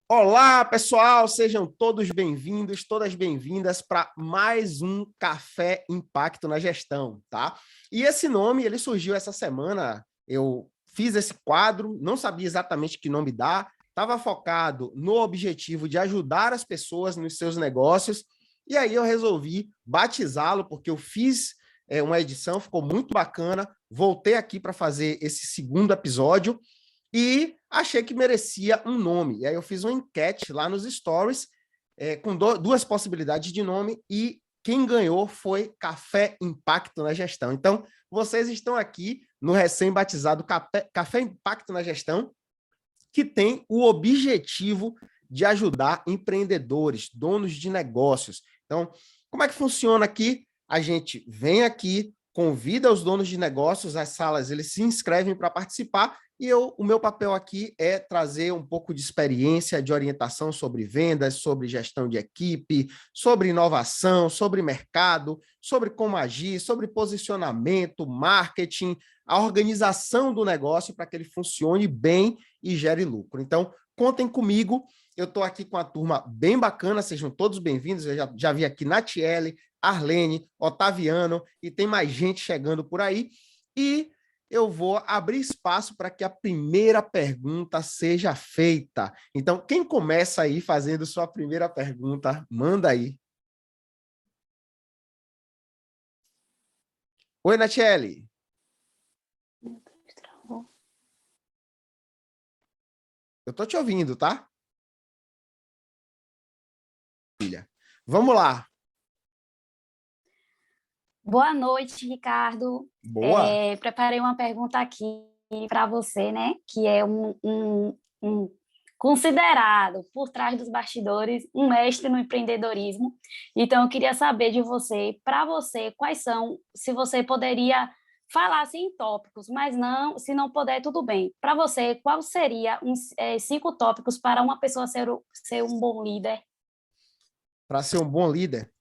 Olá, pessoal, sejam todos bem-vindos, todas bem-vindas para mais um Café Impacto na Gestão, tá? E esse nome, ele surgiu essa semana, eu fiz esse quadro, não sabia exatamente que nome dar, estava focado no objetivo de ajudar as pessoas nos seus negócios, e aí eu resolvi batizá-lo, porque eu fiz uma edição, ficou muito bacana, voltei aqui para fazer esse segundo episódio, e achei que merecia um nome. E aí eu fiz uma enquete lá nos stories, com duas possibilidades de nome, e quem ganhou foi Café Impacto na Gestão. Então, vocês estão aqui no recém-batizado Café Impacto na Gestão, que tem o objetivo de ajudar empreendedores, donos de negócios. Então, como é que funciona aqui? A gente vem aqui, convida os donos de negócios, as salas, eles se inscrevem para participar, e o meu papel aqui é trazer um pouco de experiência, de orientação sobre vendas, sobre gestão de equipe, sobre inovação, sobre mercado, sobre como agir, sobre posicionamento, marketing, a organização do negócio para que ele funcione bem e gere lucro. Então, contem comigo, eu estou aqui com a turma bem bacana, sejam todos bem-vindos, eu já vi aqui Natiele, Arlene, Otaviano, e tem mais gente chegando por aí, e eu vou abrir espaço para que a primeira pergunta seja feita. Então, quem começa aí fazendo sua primeira pergunta, manda aí. Oi, Natiele. Eu estou te ouvindo, tá? Filha. Vamos lá. Boa noite, Ricardo. Boa. Preparei uma pergunta aqui para você, né? Que é considerado, por trás dos bastidores, um mestre no empreendedorismo. Então, eu queria saber de você, para você, quais são, se você poderia falar assim, em tópicos, mas não, se não puder, tudo bem. Para você, qual seria 5 tópicos para uma pessoa ser um bom líder? Para ser um bom líder,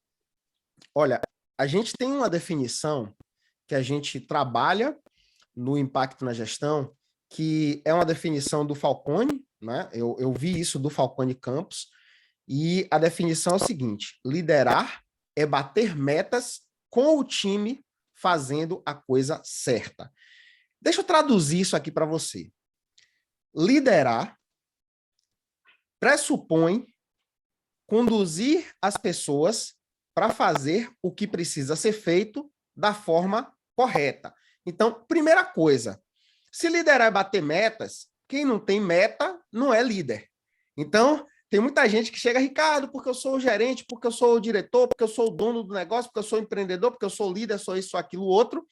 olha, a gente tem uma definição que a gente trabalha no impacto na gestão, que é uma definição do Falcone, né? Eu vi isso do Falcone Campos, e a definição é o seguinte: liderar é bater metas com o time fazendo a coisa certa. Deixa eu traduzir isso aqui para você. Liderar pressupõe conduzir as pessoas para fazer o que precisa ser feito da forma correta. Então, primeira coisa, se liderar é bater metas, quem não tem meta não é líder. Então, tem muita gente que chega, Ricardo, porque eu sou o gerente, porque eu sou o diretor, porque eu sou o dono do negócio, porque eu sou o empreendedor, porque eu sou o líder, sou isso, aquilo, outro.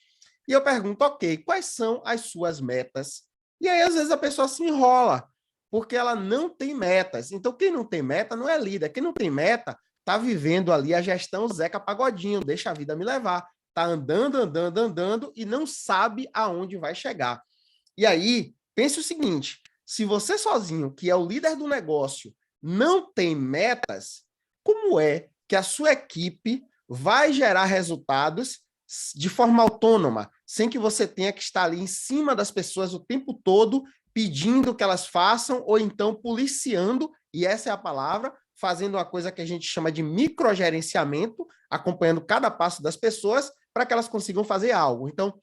E eu pergunto, ok, quais são as suas metas? E aí, às vezes, a pessoa se enrola, porque ela não tem metas. Então, quem não tem meta não é líder. Quem não tem meta está vivendo ali a gestão Zeca Pagodinho, deixa a vida me levar. Está andando, andando, andando e não sabe aonde vai chegar. E aí, pense o seguinte, se você sozinho, que é o líder do negócio, não tem metas, como é que a sua equipe vai gerar resultados de forma autônoma, sem que você tenha que estar ali em cima das pessoas o tempo todo, pedindo que elas façam, ou então policiando, e essa é a palavra, fazendo uma coisa que a gente chama de microgerenciamento, acompanhando cada passo das pessoas, para que elas consigam fazer algo. Então,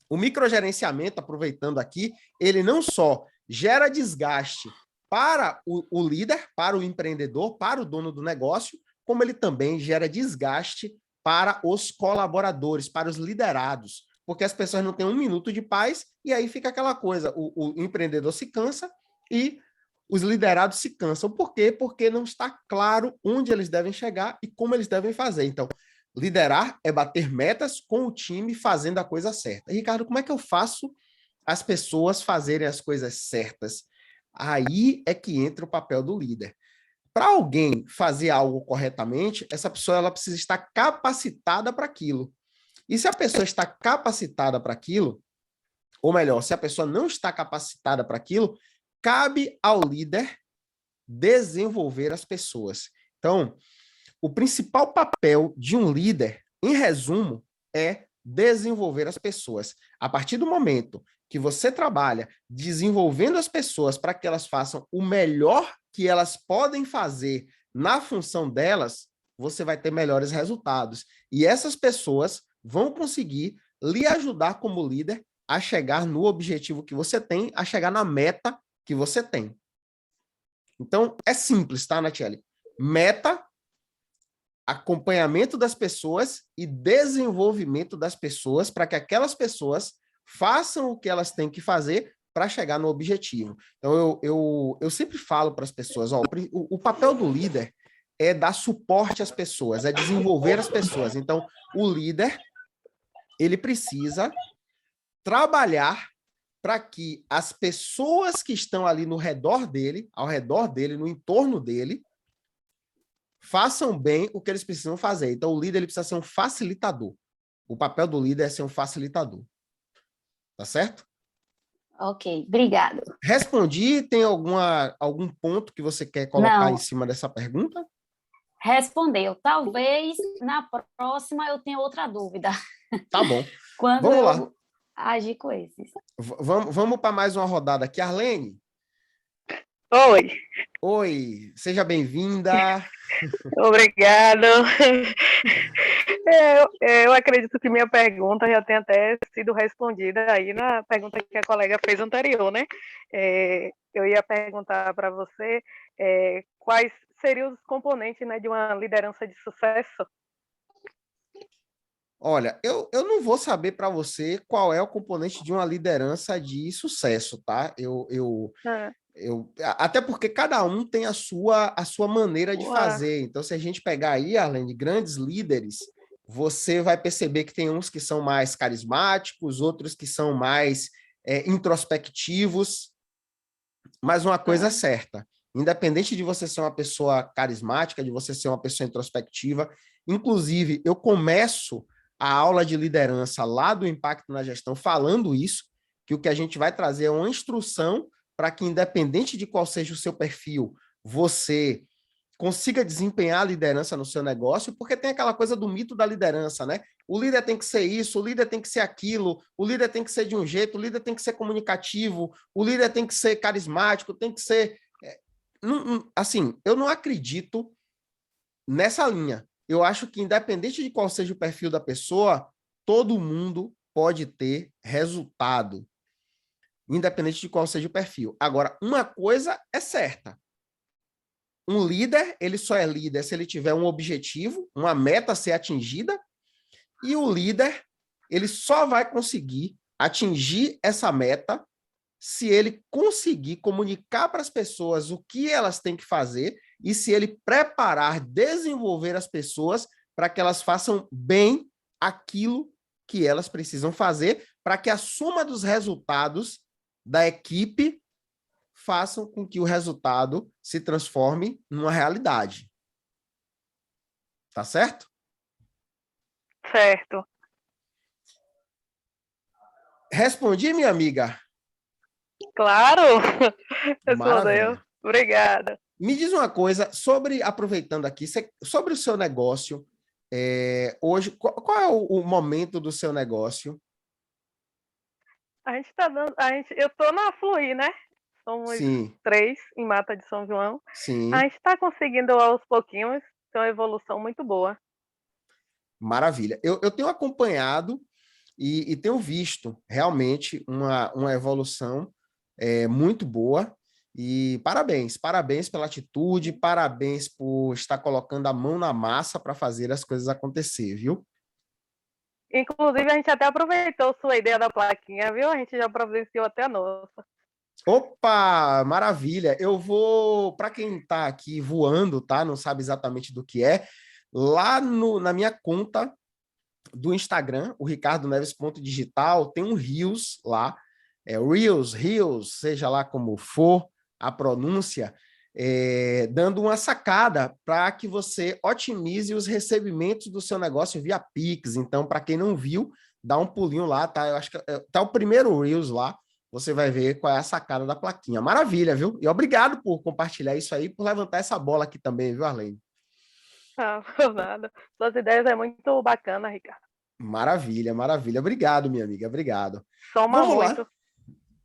o microgerenciamento, aproveitando aqui, ele não só gera desgaste para o líder, para o empreendedor, para o dono do negócio, como ele também gera desgaste para os colaboradores, para os liderados, porque as pessoas não têm um minuto de paz e aí fica aquela coisa, o empreendedor se cansa e os liderados se cansam. Por quê? Porque não está claro onde eles devem chegar e como eles devem fazer. Então, liderar é bater metas com o time fazendo a coisa certa. Ricardo, como é que eu faço as pessoas fazerem as coisas certas? Aí é que entra o papel do líder. Para alguém fazer algo corretamente, essa pessoa ela precisa estar capacitada para aquilo. E se a pessoa está capacitada para aquilo, ou melhor, se a pessoa não está capacitada para aquilo, cabe ao líder desenvolver as pessoas. Então, o principal papel de um líder, em resumo, é desenvolver as pessoas. A partir do momento que você trabalha desenvolvendo as pessoas para que elas façam o melhor que elas podem fazer na função delas, você vai ter melhores resultados. E essas pessoas vão conseguir lhe ajudar como líder a chegar no objetivo que você tem, a chegar na meta que você tem. Então, é simples, tá, Natiele? Meta, acompanhamento das pessoas e desenvolvimento das pessoas para que aquelas pessoas façam o que elas têm que fazer para chegar no objetivo. Então, eu sempre falo para as pessoas, ó, o papel do líder é dar suporte às pessoas, é desenvolver as pessoas. Então, o líder, ele precisa trabalhar para que as pessoas que estão ali no redor dele, ao redor dele, no entorno dele, façam bem o que eles precisam fazer. Então, o líder ele precisa ser um facilitador. O papel do líder é ser um facilitador. Tá certo? Ok, obrigado. Respondi. Tem algum ponto que você quer colocar em cima dessa pergunta? Respondeu. Talvez na próxima eu tenha outra dúvida. Tá bom. Quando Vamos eu lá. agir com esses. Vamos para mais uma rodada aqui. Arlene? Oi. Oi, seja bem-vinda. Obrigado. Eu acredito que minha pergunta já tenha até sido respondida aí na pergunta que a colega fez anterior, né? Eu ia perguntar para você quais seriam os componentes, né, de uma liderança de sucesso. Olha, eu não vou saber para você qual é o componente de uma liderança de sucesso, tá? Até porque cada um tem a sua maneira de fazer. Então, se a gente pegar aí, Arlene, grandes líderes, você vai perceber que tem uns que são mais carismáticos, outros que são mais introspectivos. Mas uma coisa é certa, independente de você ser uma pessoa carismática, de você ser uma pessoa introspectiva, inclusive, eu começo a aula de liderança lá do Impacto na Gestão falando isso, que o que a gente vai trazer é uma instrução para que, independente de qual seja o seu perfil, você consiga desempenhar a liderança no seu negócio, porque tem aquela coisa do mito da liderança, né? O líder tem que ser isso, o líder tem que ser aquilo, o líder tem que ser de um jeito, o líder tem que ser comunicativo, o líder tem que ser carismático, tem que ser... Assim, eu não acredito nessa linha. Eu acho que, independente de qual seja o perfil da pessoa, todo mundo pode ter resultado, independente de qual seja o perfil. Agora, uma coisa é certa. Um líder, ele só é líder se ele tiver um objetivo, uma meta a ser atingida, e o líder, ele só vai conseguir atingir essa meta se ele conseguir comunicar para as pessoas o que elas têm que fazer e se ele preparar, desenvolver as pessoas para que elas façam bem aquilo que elas precisam fazer, para que a soma dos resultados da equipe façam com que o resultado se transforme numa realidade. Tá certo? Certo. Respondi, minha amiga? Claro! Respondeu. Maravilha. Obrigada. Me diz uma coisa, aproveitando aqui, sobre o seu negócio, hoje, qual é o momento do seu negócio? A gente tá dando. Eu tô na Fluir, né? Somos Sim. 3 em Mata de São João. Sim. A gente está conseguindo aos pouquinhos ter uma evolução muito boa. Maravilha. Eu tenho acompanhado e tenho visto realmente uma evolução muito boa. E parabéns pela atitude, parabéns por estar colocando a mão na massa para fazer as coisas acontecer, viu? Inclusive, a gente até aproveitou sua ideia da plaquinha, viu? A gente já providenciou até a nossa. Opa, maravilha. Eu vou, para quem está aqui voando, tá? Não sabe exatamente do que é, lá na minha conta do Instagram, o ricardoneves.digital, tem um Reels lá, Reels, seja lá como for a pronúncia, dando uma sacada para que você otimize os recebimentos do seu negócio via Pix. Então, para quem não viu, dá um pulinho lá, tá? Eu acho que tá o primeiro Reels lá, você vai ver qual é a sacada da plaquinha. Maravilha, viu? E obrigado por compartilhar isso aí, por levantar essa bola aqui também, viu, Arlene? Ah, por nada. Suas ideias é muito bacana, Ricardo. Maravilha, maravilha. Obrigado, minha amiga, obrigado. Soma Vamos muito. lá.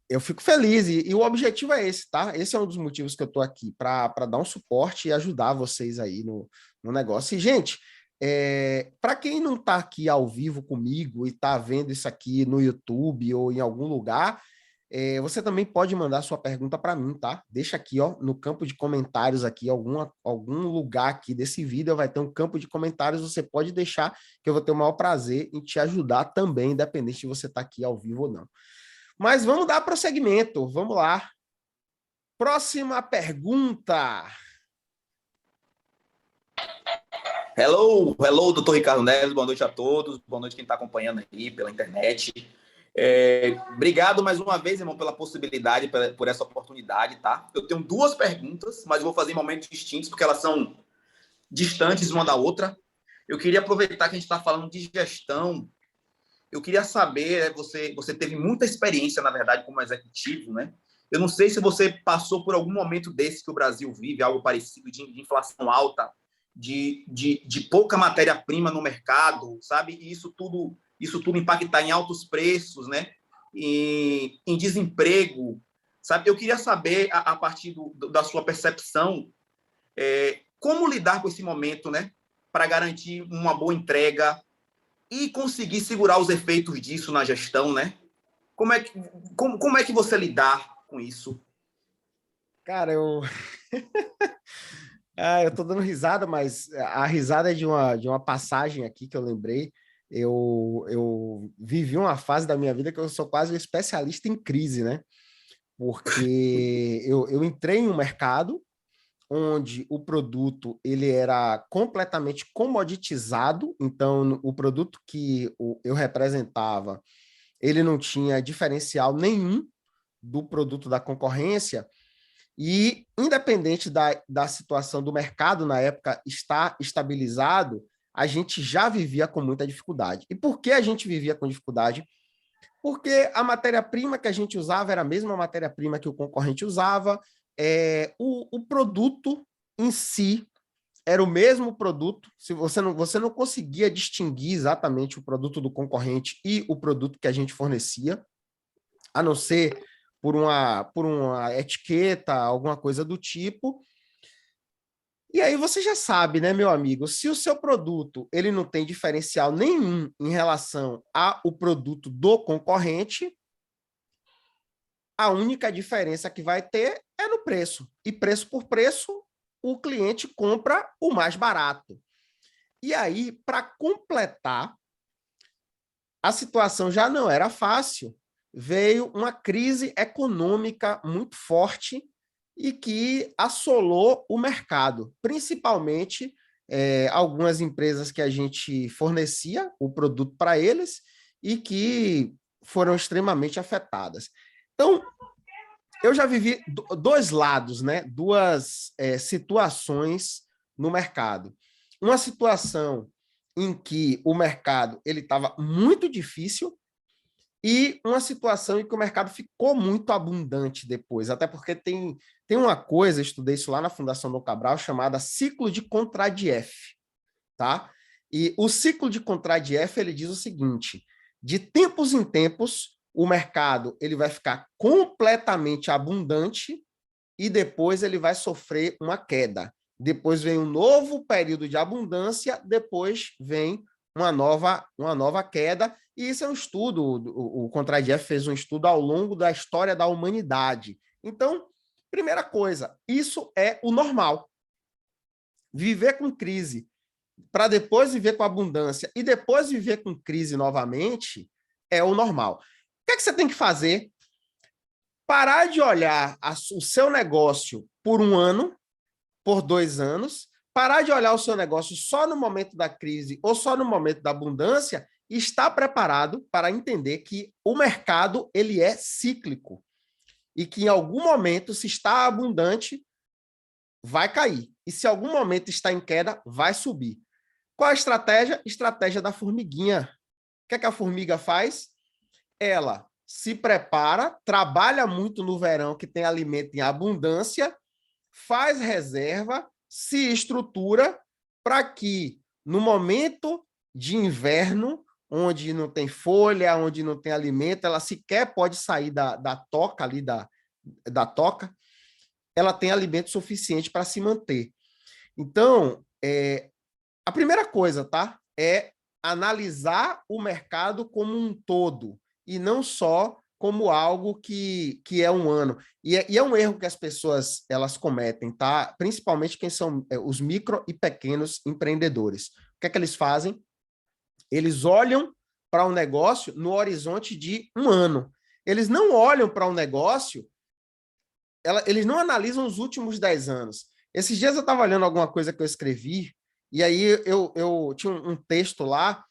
Eu fico feliz e o objetivo é esse, tá? Esse é um dos motivos que eu tô aqui, para dar um suporte e ajudar vocês aí no negócio. E, gente, para quem não tá aqui ao vivo comigo e tá vendo isso aqui no YouTube ou em algum lugar, você também pode mandar sua pergunta para mim, tá? Deixa aqui, ó, no campo de comentários aqui, algum lugar aqui desse vídeo vai ter um campo de comentários, você pode deixar que eu vou ter o maior prazer em te ajudar também, independente de você estar aqui ao vivo ou não. Mas vamos dar prosseguimento, vamos lá. Próxima pergunta. Hello, doutor Ricardo Neves, boa noite a todos, boa noite quem está acompanhando aí pela internet. Obrigado mais uma vez, irmão, pela possibilidade, por essa oportunidade, tá? Eu tenho 2 perguntas, mas eu vou fazer em momentos distintos, porque elas são distantes uma da outra. Eu queria aproveitar que a gente está falando de gestão. Eu queria saber, você teve muita experiência, na verdade, como executivo, né? Eu não sei se você passou por algum momento desse que o Brasil vive, algo parecido, de inflação alta, de pouca matéria-prima no mercado, sabe? E isso tudo impactar em altos preços, né? E em desemprego, sabe? Eu queria saber, a partir da sua percepção, como lidar com esse momento, né? Para garantir uma boa entrega e conseguir segurar os efeitos disso na gestão, né? Como é que você lidar com isso? Cara, eu tô dando risada, mas a risada é de uma passagem aqui que eu lembrei. Eu vivi uma fase da minha vida que eu sou quase um especialista em crise, né? Porque eu entrei em um mercado onde o produto ele era completamente comoditizado, então o produto que eu representava, ele não tinha diferencial nenhum do produto da concorrência, e independente da situação do mercado na época estar estabilizado, a gente já vivia com muita dificuldade. E por que a gente vivia com dificuldade? Porque a matéria-prima que a gente usava era a mesma matéria-prima que o concorrente usava, o produto em si era o mesmo produto, se você não conseguia distinguir exatamente o produto do concorrente e o produto que a gente fornecia, a não ser por uma etiqueta, alguma coisa do tipo. E aí você já sabe, né, meu amigo, se o seu produto ele não tem diferencial nenhum em relação ao produto do concorrente, a única diferença que vai ter é no preço. E preço por preço, o cliente compra o mais barato. E aí, para completar, a situação já não era fácil. Veio uma crise econômica muito forte e que assolou o mercado, principalmente algumas empresas que a gente fornecia o produto para eles e que foram extremamente afetadas. Então, eu já vivi 2 lados, né? 2 situações no mercado. Uma situação em que o mercado ele estava muito difícil e uma situação em que o mercado ficou muito abundante depois, até porque tem uma coisa, eu estudei isso lá na Fundação Dom Cabral, chamada ciclo de Contradief, tá? E o ciclo de Contradief, ele diz o seguinte: de tempos em tempos, o mercado ele vai ficar completamente abundante e depois ele vai sofrer uma queda. Depois vem um novo período de abundância, depois vem uma nova queda, e isso é um estudo, o Contradief fez um estudo ao longo da história da humanidade. Então, primeira coisa, isso é o normal. Viver com crise, para depois viver com abundância e depois viver com crise novamente, é o normal. O que é que você tem que fazer? Parar de olhar o seu negócio por 1 ano, por 2 anos, parar de olhar o seu negócio só no momento da crise ou só no momento da abundância e estar preparado para entender que o mercado ele é cíclico e que em algum momento, se está abundante, vai cair. E se em algum momento está em queda, vai subir. Qual a estratégia? Estratégia da formiguinha. O que é que a formiga faz? Ela se prepara, trabalha muito no verão, que tem alimento em abundância, faz reserva, se estrutura para que, no momento de inverno, onde não tem folha, onde não tem alimento, ela sequer pode sair da toca ali, da toca, ela tem alimento suficiente para se manter. Então, a primeira coisa, tá? É analisar o mercado como um todo, e não só como algo que é um ano. E é um erro que as pessoas elas cometem, tá? Principalmente quem são os micro e pequenos empreendedores. O que é que eles fazem? Eles olham para um negócio no horizonte de um ano. Eles não olham para um negócio, eles não analisam os últimos 10 anos. Esses dias eu estava olhando alguma coisa que eu escrevi, e aí eu tinha um texto lá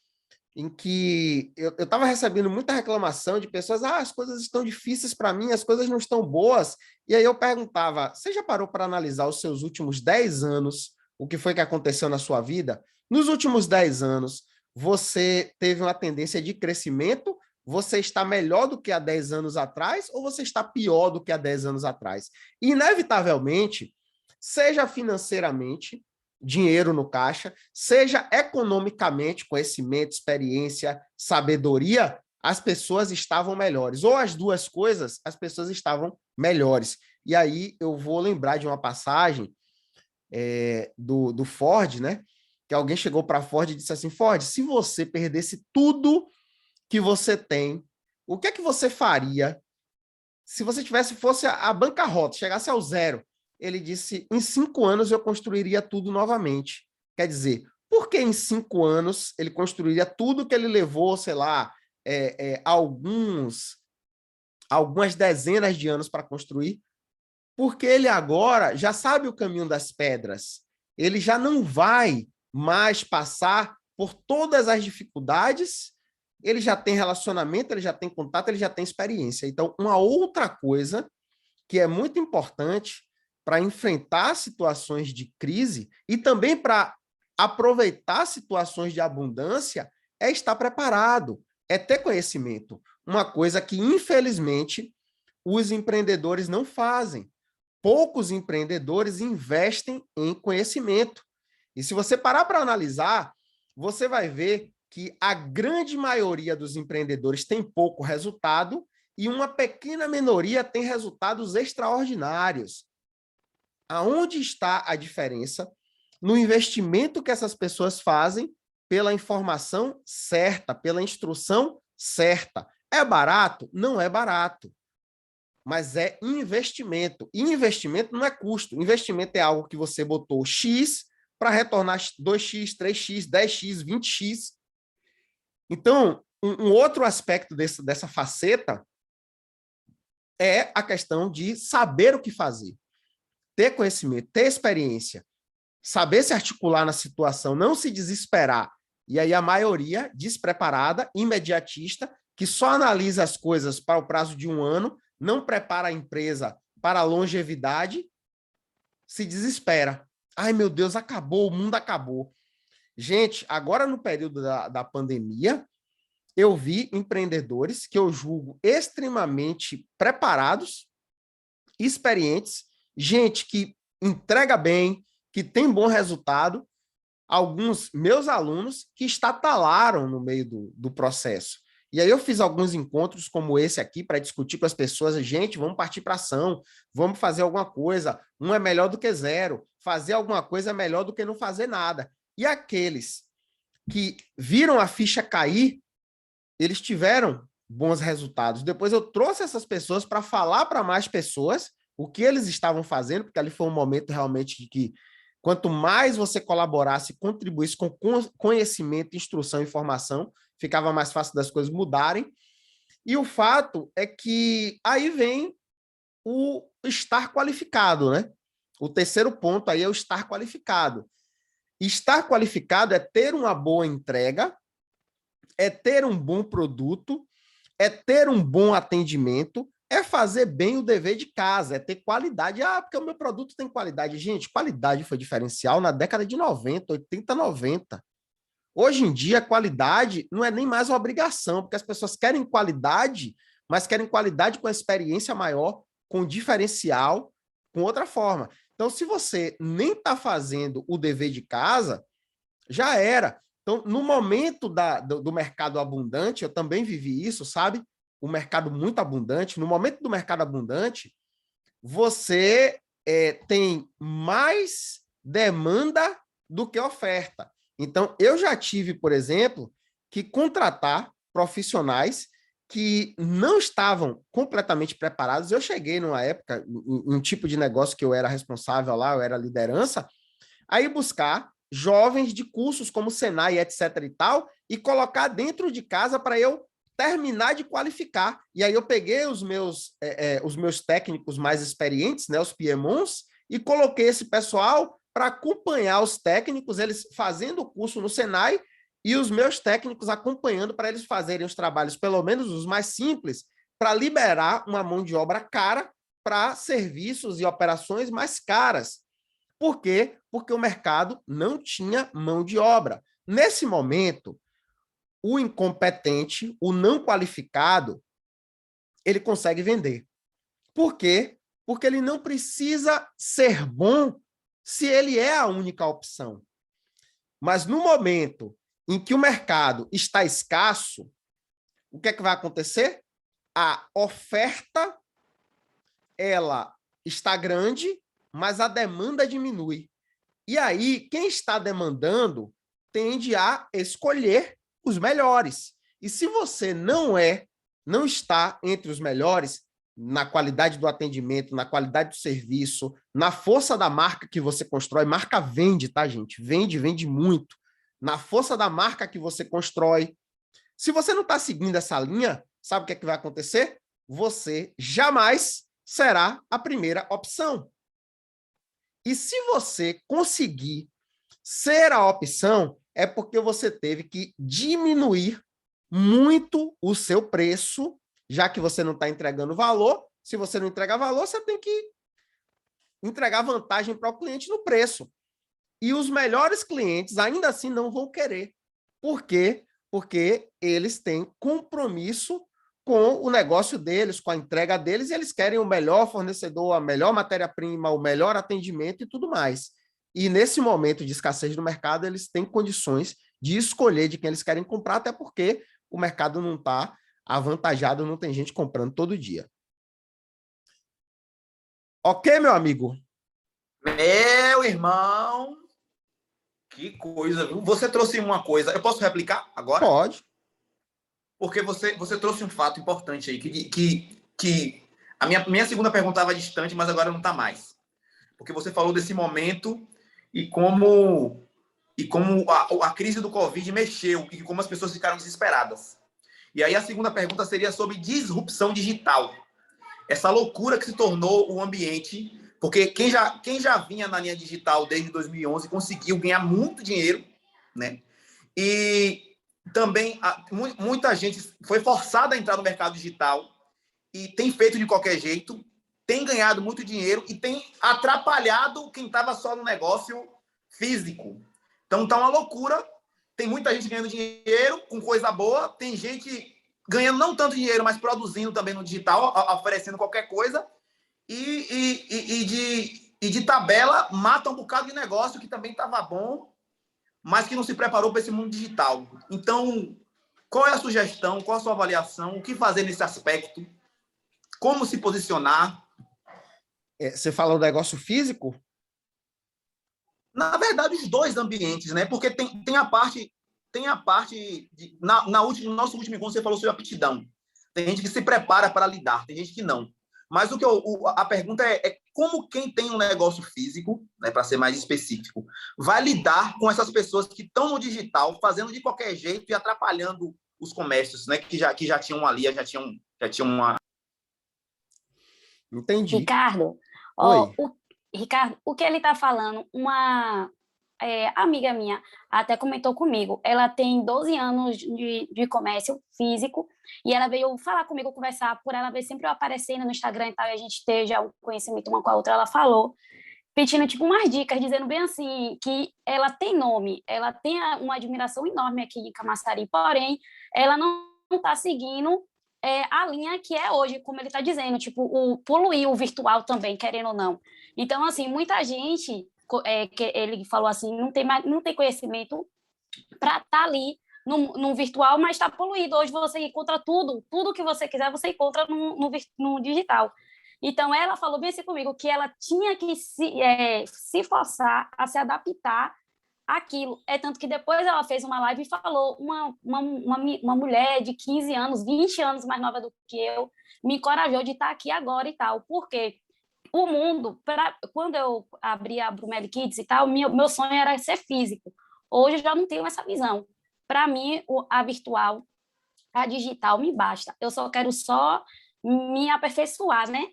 em que eu estava recebendo muita reclamação de pessoas, as coisas estão difíceis para mim, as coisas não estão boas. E aí eu perguntava, você já parou para analisar os seus últimos 10 anos, o que foi que aconteceu na sua vida? Nos últimos 10 anos, você teve uma tendência de crescimento? Você está melhor do que há 10 anos atrás ou você está pior do que há 10 anos atrás? Inevitavelmente, seja financeiramente, dinheiro no caixa, seja economicamente, conhecimento, experiência, sabedoria, as pessoas estavam melhores. Ou as duas coisas, as pessoas estavam melhores. E aí eu vou lembrar de uma passagem do Ford, né? Que alguém chegou para Ford e disse assim, Ford, se você perdesse tudo que você tem, o que é que você faria se você fosse a bancarrota, chegasse ao zero? Ele disse, em 5 anos eu construiria tudo novamente. Quer dizer, por que em 5 anos ele construiria tudo que ele levou, sei lá, algumas dezenas de anos para construir? Porque ele agora já sabe o caminho das pedras. Ele já não vai mais passar por todas as dificuldades, ele já tem relacionamento, ele já tem contato, ele já tem experiência. Então, uma outra coisa que é muito importante para enfrentar situações de crise e também para aproveitar situações de abundância é estar preparado, é ter conhecimento. Uma coisa que, infelizmente, os empreendedores não fazem. Poucos empreendedores investem em conhecimento. E se você parar para analisar, você vai ver que a grande maioria dos empreendedores tem pouco resultado e uma pequena minoria tem resultados extraordinários. Aonde está a diferença? No investimento que essas pessoas fazem pela informação certa, pela instrução certa. É barato? Não é barato. Mas é investimento. E investimento não é custo. Investimento é algo que você botou X para retornar 2x, 3x, 10x, 20x. Então, um outro aspecto dessa faceta é a questão de saber o que fazer. Ter conhecimento, ter experiência, saber se articular na situação, não se desesperar. E aí a maioria despreparada, imediatista, que só analisa as coisas para o prazo de 1 ano, não prepara a empresa para a longevidade, se desespera. Ai, meu Deus, acabou, o mundo acabou. Gente, agora no período da pandemia, eu vi empreendedores que eu julgo extremamente preparados, experientes, gente que entrega bem, que tem bom resultado, alguns meus alunos que estatalaram no meio do processo. E aí eu fiz alguns encontros como esse aqui para discutir com as pessoas, gente, vamos partir para ação, vamos fazer alguma coisa, um é melhor do que zero, fazer alguma coisa é melhor do que não fazer nada. E aqueles que viram a ficha cair, eles tiveram bons resultados. Depois eu trouxe essas pessoas para falar para mais pessoas o que eles estavam fazendo, porque ali foi um momento realmente de que quanto mais você colaborasse, contribuísse com conhecimento, instrução e informação, ficava mais fácil das coisas mudarem. E o fato é que aí vem o estar qualificado, né? O terceiro ponto aí é o estar qualificado. Estar qualificado é ter uma boa entrega, é ter um bom produto, é ter um bom atendimento, é fazer bem o dever de casa, é ter qualidade. Porque o meu produto tem qualidade. Gente, qualidade foi diferencial na década de 90, 80, 90. Hoje em dia, qualidade não é nem mais uma obrigação, porque as pessoas querem qualidade, mas querem qualidade com experiência maior, com diferencial, com outra forma. Então, se você nem está fazendo o dever de casa, já era. Então, no momento do mercado abundante, eu também vivi isso, sabe? O mercado muito abundante. No momento do mercado abundante, você tem mais demanda do que oferta. Então, eu já tive, por exemplo, que contratar profissionais que não estavam completamente preparados. Eu cheguei numa época, em um tipo de negócio que eu era responsável lá, eu era liderança, aí buscar jovens de cursos como Senai, etc. e tal, e colocar dentro de casa para eu terminar de qualificar. E aí eu peguei os meus técnicos mais experientes, né, os PMOs, e coloquei esse pessoal para acompanhar os técnicos, eles fazendo o curso no Senai, e os meus técnicos acompanhando para eles fazerem os trabalhos, pelo menos os mais simples, para liberar uma mão de obra cara para serviços e operações mais caras. Por quê? Porque o mercado não tinha mão de obra. Nesse momento, o incompetente, o não qualificado, ele consegue vender. Por quê? Porque ele não precisa ser bom se ele é a única opção. Mas no momento em que o mercado está escasso, o que é que vai acontecer? A oferta, ela está grande, mas a demanda diminui. E aí, quem está demandando tende a escolher os melhores. E se você não está entre os melhores na qualidade do atendimento, na qualidade do serviço, na força da marca que você constrói, marca vende, tá, gente? Vende muito. Na força da marca que você constrói. Se você não está seguindo essa linha, sabe o que é que vai acontecer? Você jamais será a primeira opção. E se você conseguir ser a opção, é porque você teve que diminuir muito o seu preço, já que você não está entregando valor. Se você não entrega valor, você tem que entregar vantagem para o cliente no preço. E os melhores clientes ainda assim não vão querer. Por quê? Porque eles têm compromisso com o negócio deles, com a entrega deles, e eles querem o melhor fornecedor, a melhor matéria-prima, o melhor atendimento e tudo mais. E nesse momento de escassez do mercado, eles têm condições de escolher de quem eles querem comprar, até porque o mercado não está avantajado, não tem gente comprando todo dia. Ok, meu amigo? Meu irmão, que coisa, viu? Você trouxe uma coisa. Eu posso replicar agora? Pode. Porque você trouxe um fato importante aí, que a minha segunda pergunta estava distante, mas agora não está mais. Porque você falou desse momento e como a crise do Covid mexeu e como as pessoas ficaram desesperadas. E aí a segunda pergunta seria sobre disrupção digital. Essa loucura que se tornou o ambiente, porque quem já vinha na linha digital desde 2011 conseguiu ganhar muito dinheiro, né? E também muita gente foi forçada a entrar no mercado digital e tem feito de qualquer jeito, tem ganhado muito dinheiro e tem atrapalhado quem estava só no negócio físico. Então tá uma loucura. Tem muita gente ganhando dinheiro com coisa boa, tem gente ganhando não tanto dinheiro, mas produzindo também no digital, oferecendo qualquer coisa, e de tabela mata um bocado de negócio que também estava bom, mas que não se preparou para esse mundo digital. Então, qual é a sugestão, qual a sua avaliação, o que fazer nesse aspecto, como se posicionar? Você fala do negócio físico? Na verdade, os dois ambientes, né? Porque tem a parte no nosso último encontro você falou sobre aptidão. Tem gente que se prepara para lidar, tem gente que não. Mas a pergunta é como quem tem um negócio físico, né, para ser mais específico, vai lidar com essas pessoas que estão no digital, fazendo de qualquer jeito e atrapalhando os comércios, né, que já tinham ali, já tinham uma... Entendi. Ricardo, Ricardo, o que ele está falando, uma amiga minha até comentou comigo, ela tem 12 anos de comércio físico e ela veio falar comigo, conversar, por ela ver sempre eu aparecendo no Instagram e tal, e a gente ter já um conhecimento uma com a outra, ela falou, pedindo tipo umas dicas, dizendo bem assim, que ela tem nome, ela tem uma admiração enorme aqui em Camaçari, porém, ela não está seguindo a linha que é hoje, como ele está dizendo, tipo, poluir o virtual também, querendo ou não. Então, assim, muita gente, que ele falou assim, não tem conhecimento para estar ali no virtual, mas está poluído. Hoje você encontra tudo que você quiser, você encontra no digital. Então, ela falou bem assim comigo, que ela tinha que se forçar a se adaptar àquilo. É tanto que depois ela fez uma live e falou, uma mulher de 15 anos, 20 anos mais nova do que eu, me encorajou de estar aqui agora e tal. Por quê? O mundo, quando eu abri a Brumeli Kids e tal, meu sonho era ser físico. Hoje eu já não tenho essa visão. Para mim, a virtual, a digital me basta. Eu só quero me aperfeiçoar, né?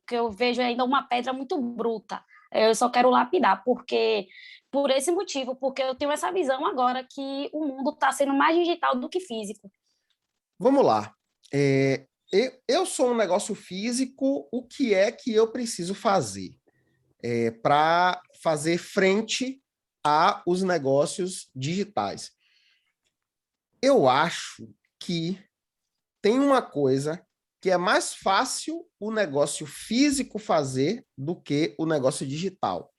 Que eu vejo ainda uma pedra muito bruta. Eu só quero lapidar, por esse motivo, porque eu tenho essa visão agora que o mundo está sendo mais digital do que físico. Vamos lá. Eu sou um negócio físico, o que é que eu preciso fazer para fazer frente aos negócios digitais? Eu acho que tem uma coisa que é mais fácil o negócio físico fazer do que o negócio digital,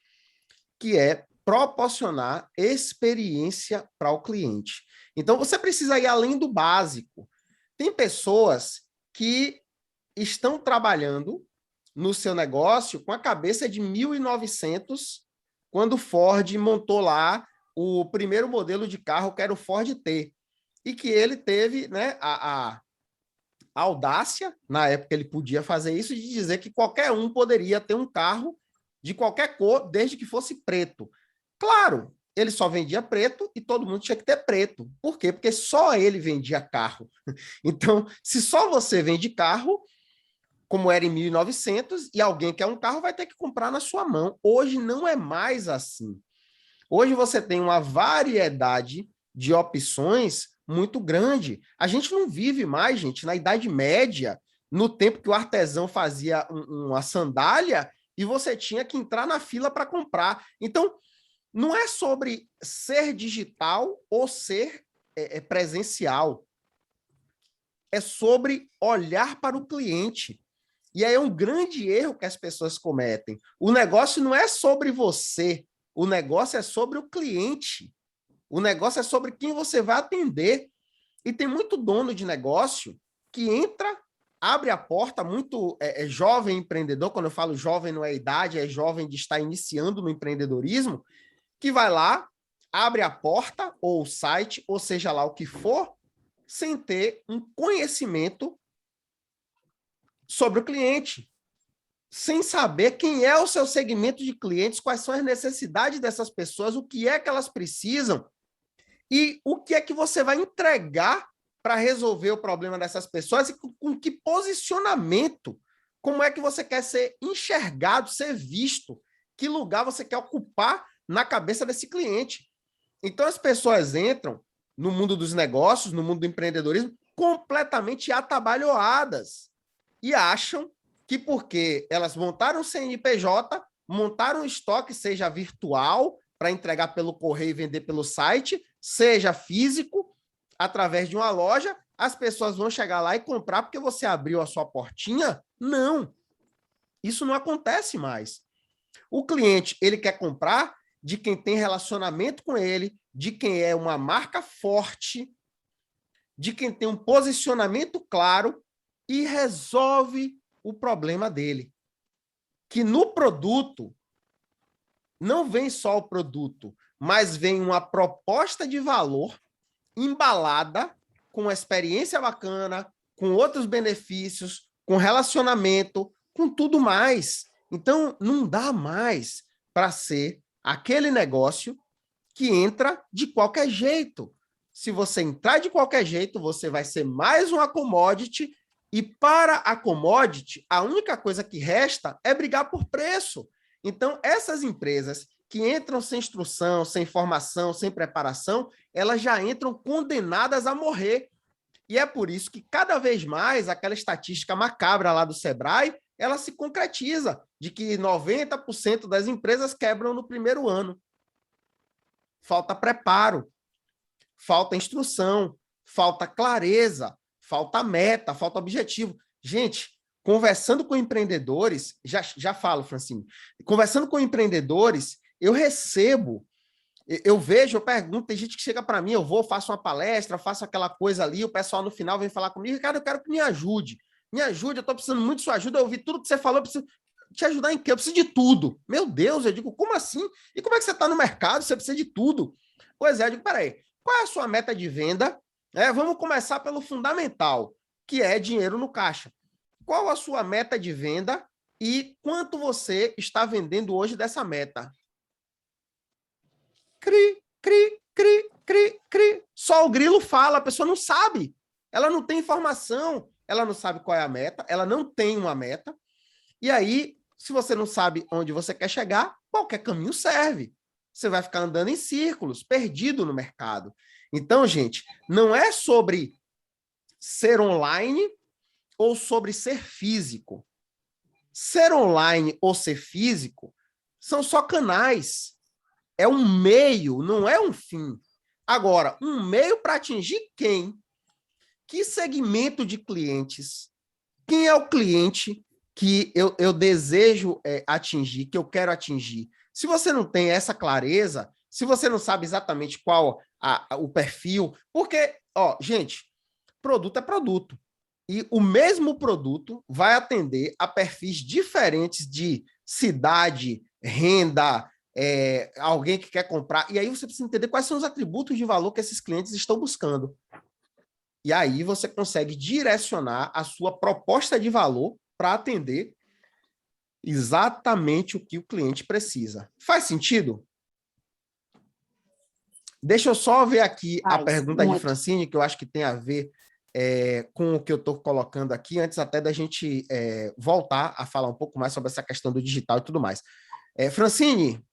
que é proporcionar experiência para o cliente. Então, você precisa ir além do básico. Tem pessoas que estão trabalhando no seu negócio com a cabeça de 1900, quando o Ford montou lá o primeiro modelo de carro, que era o Ford T, e que ele teve, né, a audácia, na época ele podia fazer isso, de dizer que qualquer um poderia ter um carro de qualquer cor, desde que fosse preto. Claro, ele só vendia preto e todo mundo tinha que ter preto. Por quê? Porque só ele vendia carro. Então, se só você vende carro, como era em 1900, e alguém quer um carro, vai ter que comprar na sua mão. Hoje não é mais assim. Hoje você tem uma variedade de opções muito grande. A gente não vive mais, gente, na Idade Média, no tempo que o artesão fazia uma sandália e você tinha que entrar na fila para comprar. Então, não é sobre ser digital ou ser presencial. É sobre olhar para o cliente. E aí é um grande erro que as pessoas cometem. O negócio não é sobre você, o negócio é sobre o cliente. O negócio é sobre quem você vai atender. E tem muito dono de negócio que entra, abre a porta, muito jovem empreendedor, quando eu falo jovem não é idade, é jovem de estar iniciando no empreendedorismo, que vai lá, abre a porta, ou o site, ou seja lá o que for, sem ter um conhecimento sobre o cliente, sem saber quem é o seu segmento de clientes, quais são as necessidades dessas pessoas, o que é que elas precisam e o que é que você vai entregar para resolver o problema dessas pessoas e com que posicionamento, como é que você quer ser enxergado, ser visto, que lugar você quer ocupar na cabeça desse cliente. Então, as pessoas entram no mundo dos negócios, no mundo do empreendedorismo, completamente atabalhoadas e acham que porque elas montaram o CNPJ, montaram um estoque, seja virtual, para entregar pelo correio e vender pelo site, seja físico, através de uma loja, as pessoas vão chegar lá e comprar porque você abriu a sua portinha? Não. Isso não acontece mais. O cliente, ele quer comprar de quem tem relacionamento com ele, de quem é uma marca forte, de quem tem um posicionamento claro e resolve o problema dele. Que no produto, não vem só o produto, mas vem uma proposta de valor embalada com uma experiência bacana, com outros benefícios, com relacionamento, com tudo mais. Então, não dá mais para ser aquele negócio que entra de qualquer jeito. Se você entrar de qualquer jeito, você vai ser mais uma commodity e para a commodity, a única coisa que resta é brigar por preço. Então, essas empresas que entram sem instrução, sem formação, sem preparação, elas já entram condenadas a morrer. E é por isso que cada vez mais aquela estatística macabra lá do Sebrae, ela se concretiza, de que 90% das empresas quebram no primeiro ano. Falta preparo, falta instrução, falta clareza, falta meta, falta objetivo. Gente, conversando com empreendedores, já falo, Francine, conversando com empreendedores, eu recebo Eu vejo, eu pergunto, tem gente que chega para mim, eu vou, faço uma palestra, faço aquela coisa ali, o pessoal no final vem falar comigo, Ricardo, eu quero que me ajude. Me ajude, eu estou precisando muito de sua ajuda, eu ouvi tudo que você falou, eu preciso te ajudar em quê? Eu preciso de tudo. Meu Deus, eu digo, como assim? E como é que você está no mercado? Você precisa de tudo. Pois é, eu digo, peraí, qual é a sua meta de venda? Vamos começar pelo fundamental, que é dinheiro no caixa. Qual a sua meta de venda e quanto você está vendendo hoje dessa meta? Cri, cri, cri, cri, cri. Só o grilo fala, a pessoa não sabe. Ela não tem informação, ela não sabe qual é a meta, ela não tem uma meta. E aí, se você não sabe onde você quer chegar, qualquer caminho serve. Você vai ficar andando em círculos, perdido no mercado. Então, gente, não é sobre ser online ou sobre ser físico. Ser online ou ser físico são só canais. É um meio, não é um fim. Agora, um meio para atingir quem? Que segmento de clientes? Quem é o cliente que eu desejo atingir, que eu quero atingir? Se você não tem essa clareza, se você não sabe exatamente qual o perfil, porque, gente, produto é produto. E o mesmo produto vai atender a perfis diferentes de cidade, renda, alguém que quer comprar. E aí você precisa entender quais são os atributos de valor que esses clientes estão buscando. E aí você consegue direcionar a sua proposta de valor para atender exatamente o que o cliente precisa. Faz sentido? Deixa eu só ver aqui a pergunta de Francine, que eu acho que tem a ver com o que eu estou colocando aqui, antes até da gente voltar a falar um pouco mais sobre essa questão do digital e tudo mais. Francine,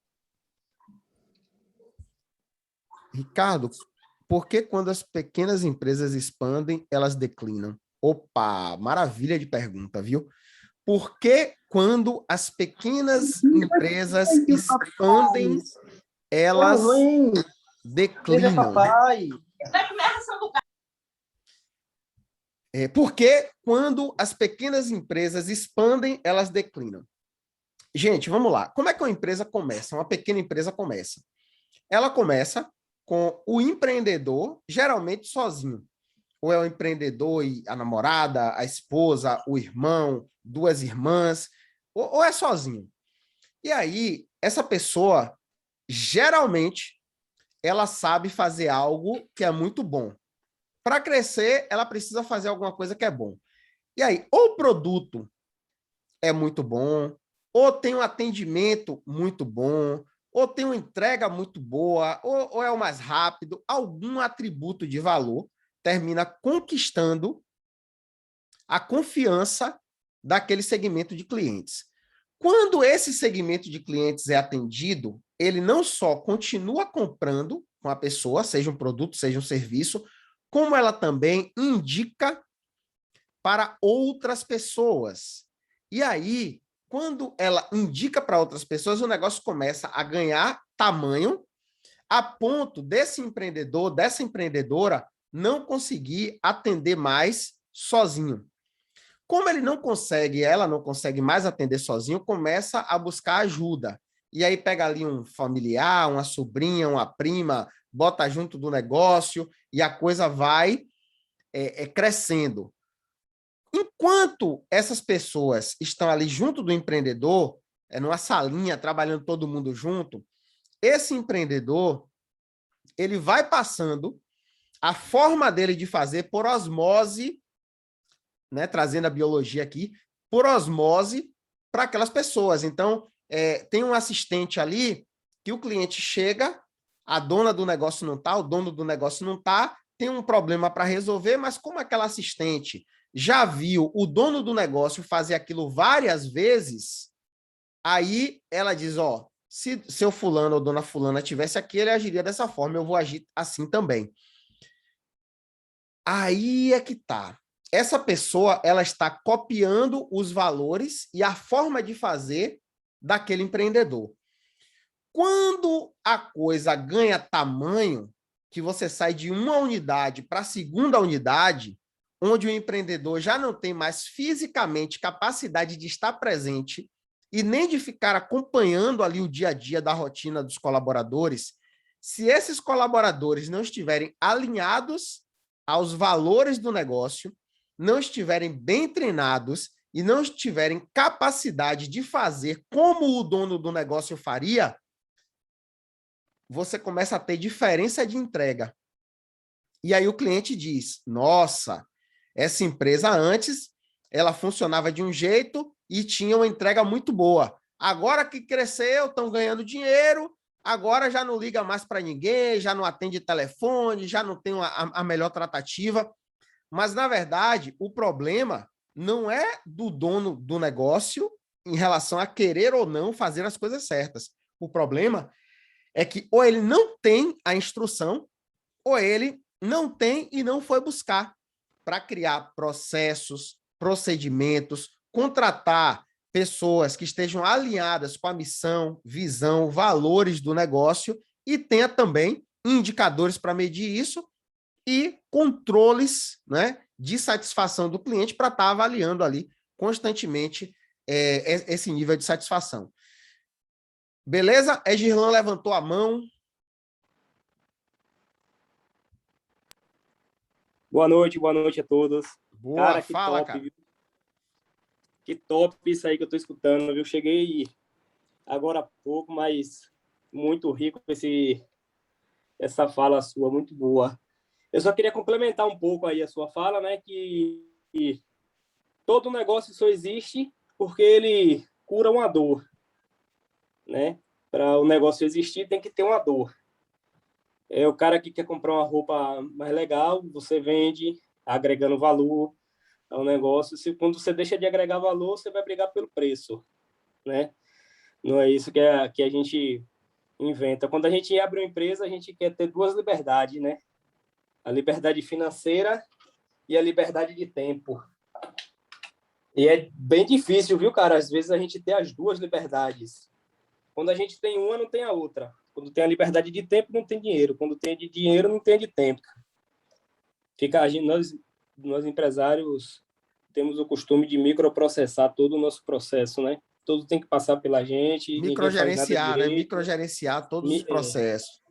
Ricardo, por que quando as pequenas empresas expandem, elas declinam? Opa, maravilha de pergunta, viu? Por que quando as pequenas empresas expandem, elas declinam? Por que quando as pequenas empresas expandem, elas declinam? Gente, vamos lá. Como é que uma empresa começa? Uma pequena empresa começa. Ela começa com o empreendedor, geralmente sozinho. Ou é o empreendedor e a namorada, a esposa, o irmão, duas irmãs, ou é sozinho. E aí, essa pessoa, geralmente, ela sabe fazer algo que é muito bom. Para crescer, ela precisa fazer alguma coisa que é bom. E aí, ou o produto é muito bom, ou tem um atendimento muito bom, ou tem uma entrega muito boa, ou é o mais rápido, algum atributo de valor termina conquistando a confiança daquele segmento de clientes. Quando esse segmento de clientes é atendido, ele não só continua comprando com a pessoa, seja um produto, seja um serviço, como ela também indica para outras pessoas. E aí, quando ela indica para outras pessoas, o negócio começa a ganhar tamanho a ponto desse empreendedor, dessa empreendedora, não conseguir atender mais sozinho. Como ele não consegue, ela não consegue mais atender sozinho, começa a buscar ajuda. E aí pega ali um familiar, uma sobrinha, uma prima, bota junto do negócio e a coisa vai crescendo. Enquanto essas pessoas estão ali junto do empreendedor, numa salinha, trabalhando todo mundo junto, esse empreendedor, ele vai passando a forma dele de fazer por osmose, né, trazendo a biologia aqui, por osmose para aquelas pessoas. Então, tem um assistente ali que o cliente chega, a dona do negócio não está, o dono do negócio não está, tem um problema para resolver, mas como aquela assistente já viu o dono do negócio fazer aquilo várias vezes, aí ela diz, se seu fulano ou dona fulana tivesse aqui, ele agiria dessa forma, eu vou agir assim também. Aí é que tá. Essa pessoa, ela está copiando os valores e a forma de fazer daquele empreendedor. Quando a coisa ganha tamanho, que você sai de uma unidade para a segunda unidade, onde o empreendedor já não tem mais fisicamente capacidade de estar presente e nem de ficar acompanhando ali o dia a dia da rotina dos colaboradores, Se esses colaboradores não estiverem alinhados aos valores do negócio, não estiverem bem treinados e não tiverem capacidade de fazer como o dono do negócio faria, você começa a ter diferença de entrega. E aí o cliente diz, nossa, essa empresa antes, ela funcionava de um jeito e tinha uma entrega muito boa. Agora que cresceu, estão ganhando dinheiro, agora já não liga mais para ninguém, já não atende telefone, já não tem a melhor tratativa. Mas, na verdade, o problema não é do dono do negócio em relação a querer ou não fazer as coisas certas. O problema é que ou ele não tem a instrução, ou ele não tem e não foi buscar para criar processos, procedimentos, contratar pessoas que estejam alinhadas com a missão, visão, valores do negócio e tenha também indicadores para medir isso e controles, né, de satisfação do cliente para estar avaliando ali constantemente esse nível de satisfação. Beleza? Egirlan levantou a mão. Boa noite a todos. Boa, cara, que fala, top, cara. viu? Que top isso aí que eu tô escutando, viu? Cheguei agora há pouco, mas muito rico essa fala sua, muito boa. Eu só queria complementar um pouco aí a sua fala, né? Que todo negócio só existe porque ele cura uma dor, né? Para o negócio existir, tem que ter uma dor. É o cara que quer comprar uma roupa mais legal, você vende agregando valor ao negócio. Quando você deixa de agregar valor, você vai brigar pelo preço, né? Não é isso que a gente inventa. Quando a gente abre uma empresa, a gente quer ter duas liberdades, né? A liberdade financeira e a liberdade de tempo. E é bem difícil, viu, cara? Às vezes a gente tem as duas liberdades. Quando a gente tem uma, não tem a outra. Quando tem a liberdade de tempo, não tem dinheiro. Quando tem de dinheiro, não tem de tempo. Nós empresários temos o costume de microprocessar todo o nosso processo, né? Tudo tem que passar pela gente. Microgerenciar, né? Microgerenciar todos os processos.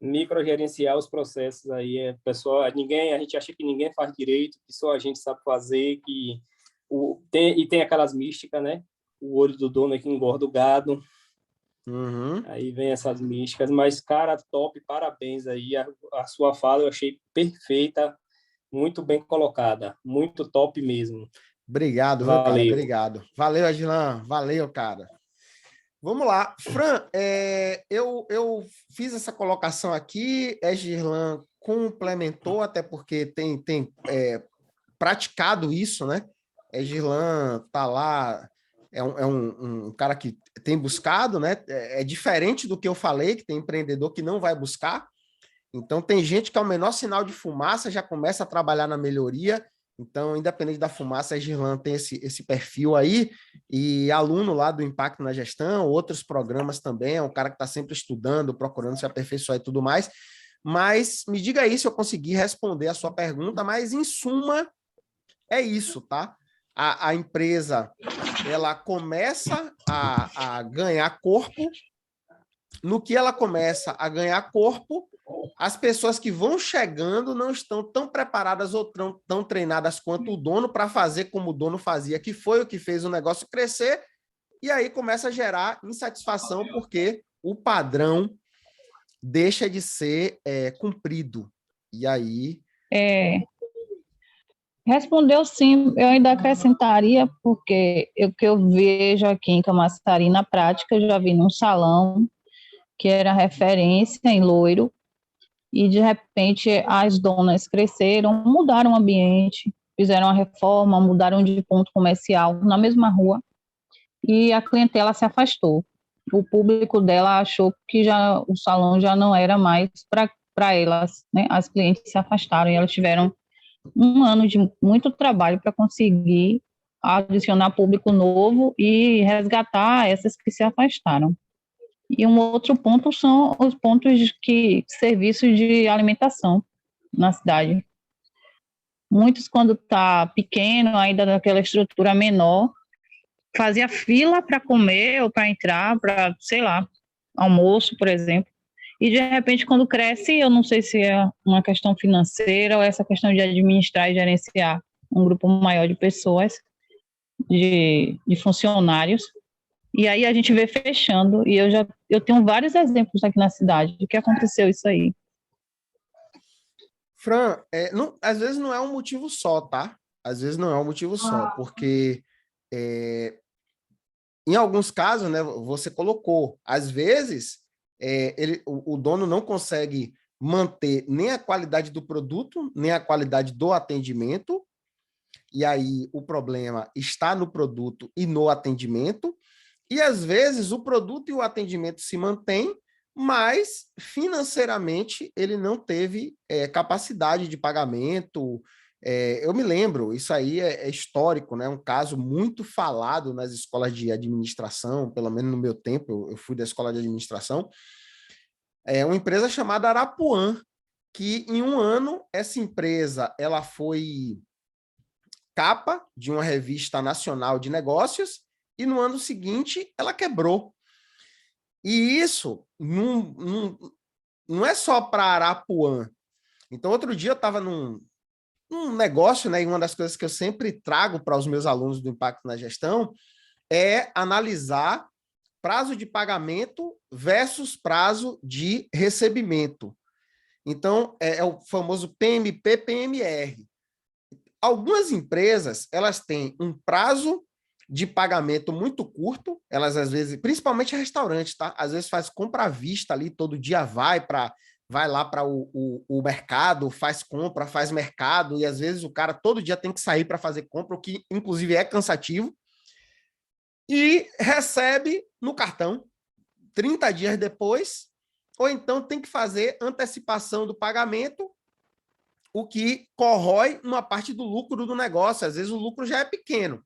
Microgerenciar os processos aí. Pessoal, a gente acha que ninguém faz direito, que só a gente sabe fazer, tem aquelas místicas, né? O olho do dono é que engorda o gado. Uhum. Aí vem essas místicas, mas, cara, top, parabéns aí. A sua fala eu achei perfeita, muito bem colocada, muito top mesmo. Obrigado, valeu. Cara, obrigado. Valeu, Agilan, valeu, cara. Vamos lá. Fran, eu fiz essa colocação aqui, Egirlan complementou, até porque tem praticado isso, né? Egirlan tá lá, é um cara que tem buscado, né? É diferente do que eu falei, que tem empreendedor que não vai buscar. Então, tem gente que, ao menor sinal de fumaça, já começa a trabalhar na melhoria. Então, independente da fumaça, a Egirlan tem esse perfil aí, e aluno lá do Impacto na Gestão, outros programas também, é um cara que está sempre estudando, procurando se aperfeiçoar e tudo mais. Mas me diga aí se eu consegui responder a sua pergunta, mas, em suma, é isso, tá? A empresa, ela começa a ganhar corpo. No que ela começa a ganhar corpo, as pessoas que vão chegando não estão tão preparadas ou tão treinadas quanto o dono para fazer como o dono fazia, que foi o que fez o negócio crescer, e aí começa a gerar insatisfação porque o padrão deixa de ser cumprido. E aí... Respondeu sim, eu ainda acrescentaria, porque o que eu vejo aqui em Camaçari na prática, eu já vi num salão que era referência em loiro, e de repente as donas cresceram, mudaram o ambiente, fizeram a reforma, mudaram de ponto comercial na mesma rua, e a clientela se afastou. O público dela achou que o salão já não era mais para elas, né? As clientes se afastaram e elas tiveram um ano de muito trabalho para conseguir adicionar público novo e resgatar essas que se afastaram. E um outro ponto são os pontos serviços de alimentação na cidade. Muitos, quando está pequeno, ainda daquela estrutura menor, fazia fila para comer ou para entrar, para, sei lá, almoço, por exemplo. E, de repente, quando cresce, eu não sei se é uma questão financeira ou essa questão de administrar e gerenciar um grupo maior de pessoas, de funcionários, e aí a gente vê fechando, e eu tenho vários exemplos aqui na cidade de que aconteceu isso aí. Fran, às vezes não é um motivo só, tá? Às vezes não é um motivo só, porque em alguns casos, né, você colocou, às vezes o dono não consegue manter nem a qualidade do produto, nem a qualidade do atendimento, e aí o problema está no produto e no atendimento, e às vezes o produto e o atendimento se mantêm, mas financeiramente ele não teve capacidade de pagamento. Eu me lembro, isso aí é histórico, né? Um caso muito falado nas escolas de administração, pelo menos no meu tempo, eu fui da escola de administração, uma empresa chamada Arapuã, que em um ano essa empresa ela foi capa de uma revista nacional de negócios e no ano seguinte ela quebrou. E isso não é só para Arapuã. Então, outro dia eu estava num negócio, né, e uma das coisas que eu sempre trago para os meus alunos do Impacto na Gestão é analisar prazo de pagamento versus prazo de recebimento. Então, é o famoso PMP, PMR. Algumas empresas, elas têm um prazo de pagamento muito curto, elas às vezes, principalmente restaurantes, tá? Às vezes faz compra à vista ali, todo dia vai lá para o mercado, faz compra, faz mercado, e às vezes o cara todo dia tem que sair para fazer compra, o que inclusive é cansativo, e recebe no cartão 30 dias depois, ou então tem que fazer antecipação do pagamento, o que corrói uma parte do lucro do negócio. Às vezes o lucro já é pequeno.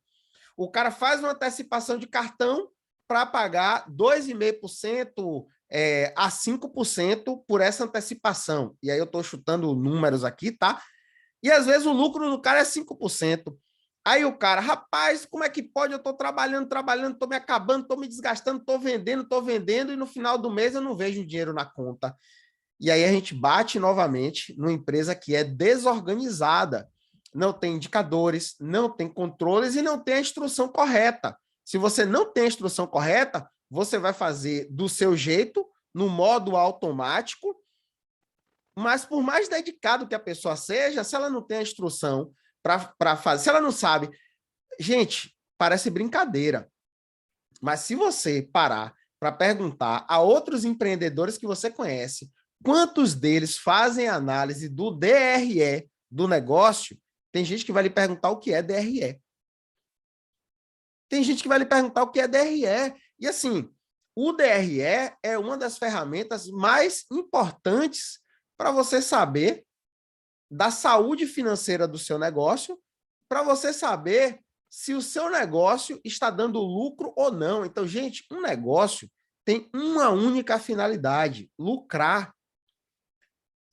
O cara faz uma antecipação de cartão para pagar 2,5% a 5% por essa antecipação. E aí eu estou chutando números aqui, tá? E às vezes o lucro do cara é 5%. Aí o cara, rapaz, como é que pode? Eu estou trabalhando, estou me acabando, estou me desgastando, estou vendendo, e no final do mês eu não vejo dinheiro na conta. E aí a gente bate novamente numa empresa que é desorganizada, não tem indicadores, não tem controles e não tem a instrução correta. Se você não tem a instrução correta, você vai fazer do seu jeito, no modo automático, mas por mais dedicado que a pessoa seja, se ela não tem a instrução para fazer, se ela não sabe... Gente, parece brincadeira, mas se você parar para perguntar a outros empreendedores que você conhece, quantos deles fazem análise do DRE do negócio, tem gente que vai lhe perguntar o que é DRE. Tem gente que vai lhe perguntar o que é DRE. E assim, o DRE é uma das ferramentas mais importantes para você saber da saúde financeira do seu negócio, para você saber se o seu negócio está dando lucro ou não. Então, gente, um negócio tem uma única finalidade: lucrar.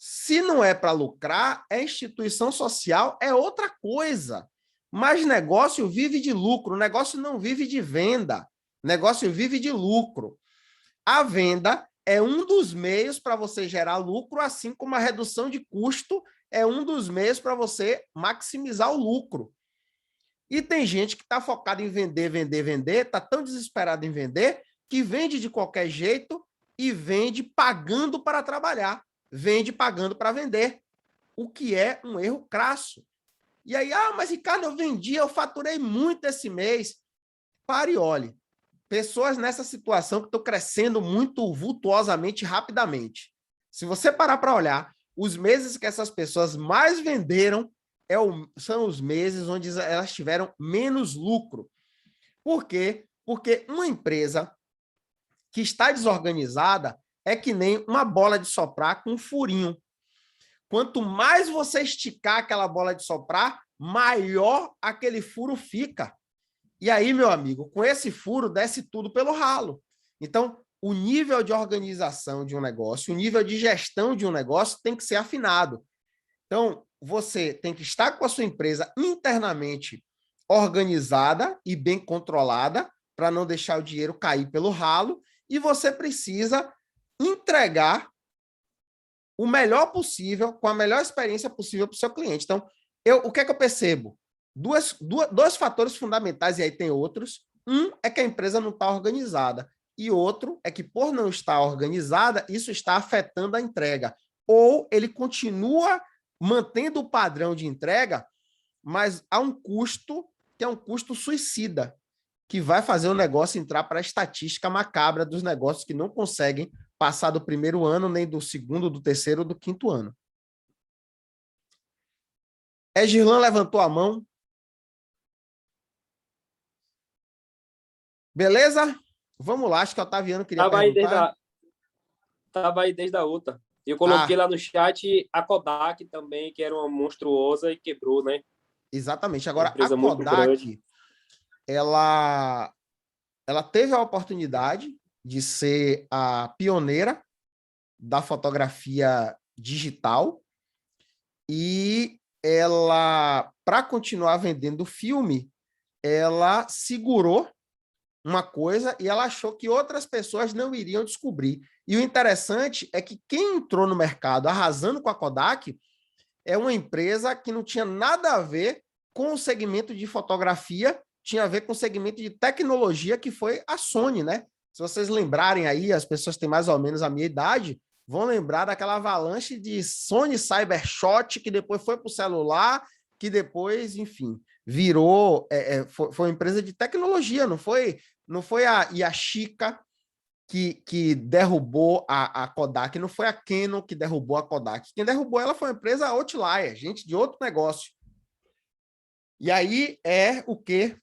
Se não é para lucrar, é instituição social, é outra coisa. Mas negócio vive de lucro, negócio não vive de venda, negócio vive de lucro. A venda é um dos meios para você gerar lucro, assim como a redução de custo é um dos meios para você maximizar o lucro. E tem gente que está focada em vender, está tão desesperado em vender, que vende de qualquer jeito e vende pagando para trabalhar. Vende pagando para vender, o que é um erro crasso. E aí, mas Ricardo, eu vendi, eu faturei muito esse mês. Pare e olhe. Pessoas nessa situação que estão crescendo muito vultuosamente, rapidamente. Se você parar para olhar, os meses que essas pessoas mais venderam são os meses onde elas tiveram menos lucro. Por quê? Porque uma empresa que está desorganizada é que nem uma bola de soprar com um furinho. Quanto mais você esticar aquela bola de soprar, maior aquele furo fica. E aí, meu amigo, com esse furo desce tudo pelo ralo. Então, o nível de organização de um negócio, o nível de gestão de um negócio tem que ser afinado. Então, você tem que estar com a sua empresa internamente organizada e bem controlada para não deixar o dinheiro cair pelo ralo, e você precisa entregar o melhor possível, com a melhor experiência possível para o seu cliente. Então, o que é que eu percebo? Dois fatores fundamentais, e aí tem outros. Um é que a empresa não está organizada, e outro é que, por não estar organizada, isso está afetando a entrega. Ou ele continua mantendo o padrão de entrega, mas há um custo que é um custo suicida, que vai fazer o negócio entrar para a estatística macabra dos negócios que não conseguem passar do primeiro ano, nem do segundo, do terceiro ou do quinto ano. Egirlan levantou a mão. Beleza? Vamos lá, acho que o Otaviano queria perguntar. Estava aí desde a outra. Eu coloquei lá no chat a Kodak também, que era uma monstruosa e quebrou, né? Exatamente. Agora, a Kodak, ela teve a oportunidade de ser a pioneira da fotografia digital e ela, para continuar vendendo filme, ela segurou uma coisa e ela achou que outras pessoas não iriam descobrir. E o interessante é que quem entrou no mercado arrasando com a Kodak é uma empresa que não tinha nada a ver com o segmento de fotografia, tinha a ver com o segmento de tecnologia, que foi a Sony, né? Se vocês lembrarem aí, as pessoas têm mais ou menos a minha idade, vão lembrar daquela avalanche de Sony Cybershot, que depois foi para o celular, que depois, enfim, virou... foi uma empresa de tecnologia, não foi a Yashica que derrubou a Kodak, não foi a Canon que derrubou a Kodak. Quem derrubou ela foi a empresa Outlier, gente de outro negócio. E aí é o quê?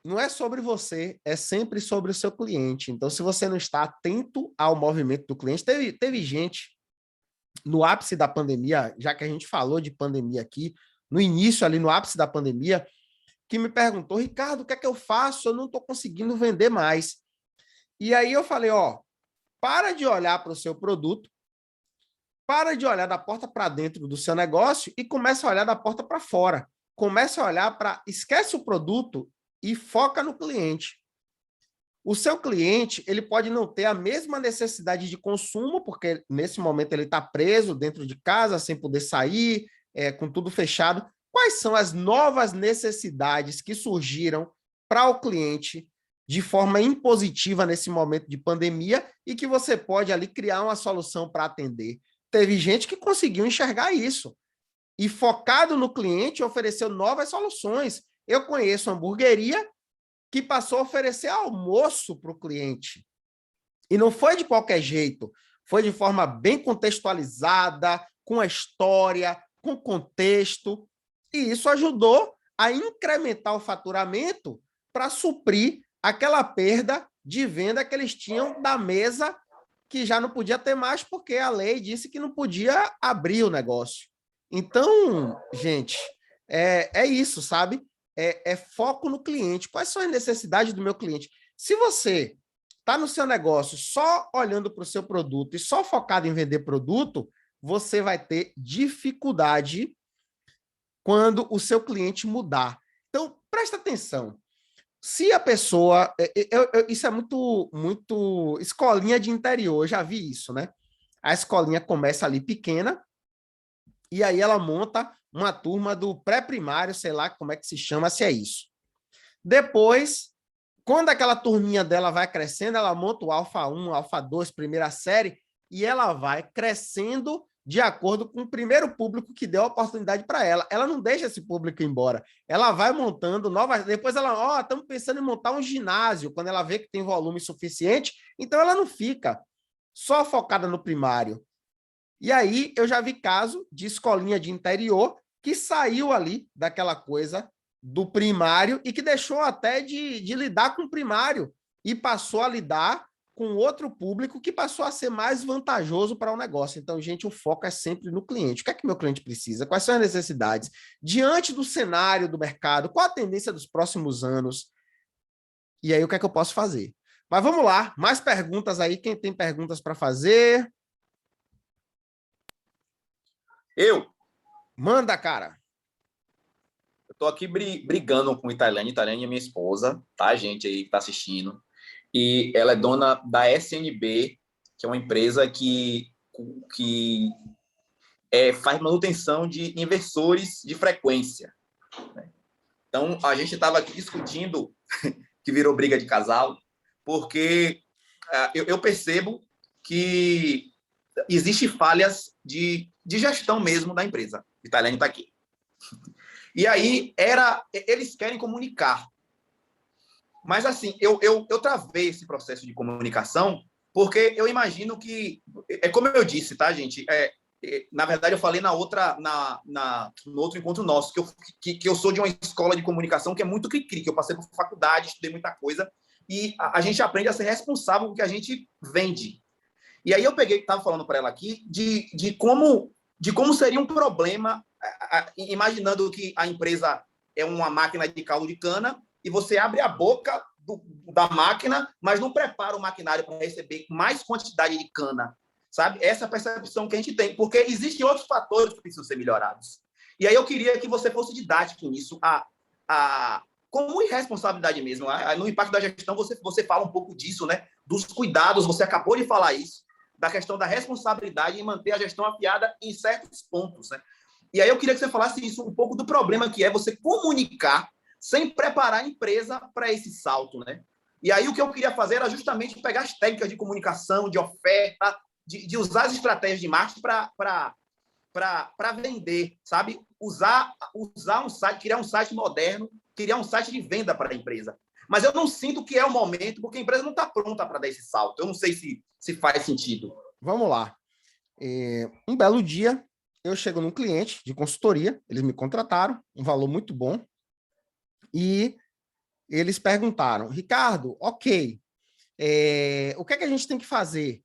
Não é sobre você, é sempre sobre o seu cliente. Então, se você não está atento ao movimento do cliente, teve gente no ápice da pandemia, já que a gente falou de pandemia aqui, no início ali, no ápice da pandemia, que me perguntou, Ricardo, o que é que eu faço? Eu não estou conseguindo vender mais. E aí eu falei, para de olhar para o seu produto, para de olhar da porta para dentro do seu negócio e começa a olhar da porta para fora. Começa a olhar esquece o produto e foca no cliente. O seu cliente, ele pode não ter a mesma necessidade de consumo, porque nesse momento ele está preso dentro de casa, sem poder sair, com tudo fechado. Quais são as novas necessidades que surgiram para o cliente de forma impositiva nesse momento de pandemia e que você pode ali criar uma solução para atender? Teve gente que conseguiu enxergar isso e, focado no cliente, ofereceu novas soluções. Eu conheço uma hamburgueria que passou a oferecer almoço para o cliente. E não foi de qualquer jeito, foi de forma bem contextualizada, com a história, com contexto, e isso ajudou a incrementar o faturamento para suprir aquela perda de venda que eles tinham da mesa, que já não podia ter mais, porque a lei disse que não podia abrir o negócio. Então, gente, é isso, sabe? É foco no cliente. Quais são as necessidades do meu cliente? Se você está no seu negócio só olhando para o seu produto e só focado em vender produto, você vai ter dificuldade quando o seu cliente mudar. Então, presta atenção. Se a pessoa... isso é muito escolinha de interior, eu já vi isso, né? A escolinha começa ali pequena e aí ela monta uma turma do pré-primário, sei lá como é que se chama, se é isso. Depois, quando aquela turminha dela vai crescendo, ela monta o Alfa 1, Alfa 2, primeira série, e ela vai crescendo de acordo com o primeiro público que deu a oportunidade para ela. Ela não deixa esse público ir embora. Ela vai montando novas... Depois ela, estamos pensando em montar um ginásio, quando ela vê que tem volume suficiente, então ela não fica só focada no primário. E aí eu já vi caso de escolinha de interior que saiu ali daquela coisa do primário e que deixou até de lidar com o primário e passou a lidar com outro público que passou a ser mais vantajoso para o negócio. Então, gente, o foco é sempre no cliente. O que é que meu cliente precisa? Quais são as necessidades? Diante do cenário do mercado, qual a tendência dos próximos anos? E aí, o que é que eu posso fazer? Mas vamos lá, mais perguntas aí. Quem tem perguntas para fazer? Eu. Manda, cara. Eu tô aqui brigando com Italene. Italene é minha esposa, tá? Gente aí que tá assistindo. E ela é dona da SNB, que é uma empresa que faz manutenção de inversores de frequência. Né? Então, a gente estava aqui discutindo, que virou briga de casal, porque eu percebo que existem falhas de gestão mesmo da empresa. O Italiano está aqui. E aí, eles querem comunicar. Mas, assim, eu travei esse processo de comunicação porque eu imagino que... É como eu disse, tá, gente? Na verdade, eu falei no outro encontro nosso, que eu sou de uma escola de comunicação que é muito cri-cri, que eu passei por faculdade, estudei muita coisa, e a gente aprende a ser responsável com o que a gente vende. E aí eu estava falando para ela aqui, de como seria um problema, imaginando que a empresa é uma máquina de caldo de cana, e você abre a boca da máquina, mas não prepara o maquinário para receber mais quantidade de cana. Sabe? Essa é a percepção que a gente tem, porque existem outros fatores que precisam ser melhorados. E aí eu queria que você fosse didático nisso, como irresponsabilidade mesmo. No impacto da gestão, você fala um pouco disso, né? Dos cuidados, você acabou de falar isso, da questão da responsabilidade em manter a gestão afiada em certos pontos, né? E aí eu queria que você falasse isso, um pouco do problema que é você comunicar sem preparar a empresa para esse salto, né? E aí o que eu queria fazer era justamente pegar as técnicas de comunicação, de oferta, de usar as estratégias de marketing para vender, sabe? Usar um site, criar um site moderno, criar um site de venda para a empresa. Mas eu não sinto que é o momento, porque a empresa não está pronta para dar esse salto. Eu não sei se faz sentido. Vamos lá. Um belo dia, eu chego num cliente de consultoria, eles me contrataram, um valor muito bom, e eles perguntaram, Ricardo, ok, o que é que a gente tem que fazer?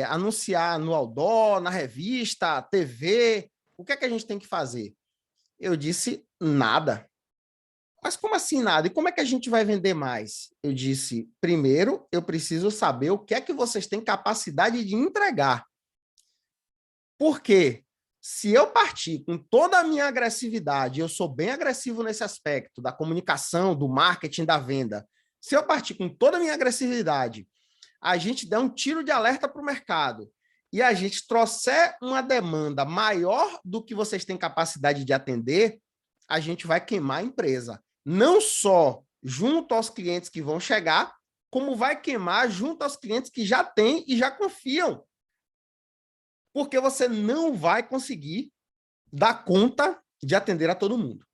Anunciar no outdoor, na revista, TV, o que é que a gente tem que fazer? Eu disse, nada. Mas como assim nada? E como é que a gente vai vender mais? Eu disse, primeiro, eu preciso saber o que é que vocês têm capacidade de entregar. Por quê? Se eu partir com toda a minha agressividade, eu sou bem agressivo nesse aspecto da comunicação, do marketing, da venda. Se eu partir com toda a minha agressividade, a gente der um tiro de alerta para o mercado e a gente trouxer uma demanda maior do que vocês têm capacidade de atender, a gente vai queimar a empresa. Não só junto aos clientes que vão chegar, como vai queimar junto aos clientes que já têm e já confiam. Porque você não vai conseguir dar conta de atender a todo mundo.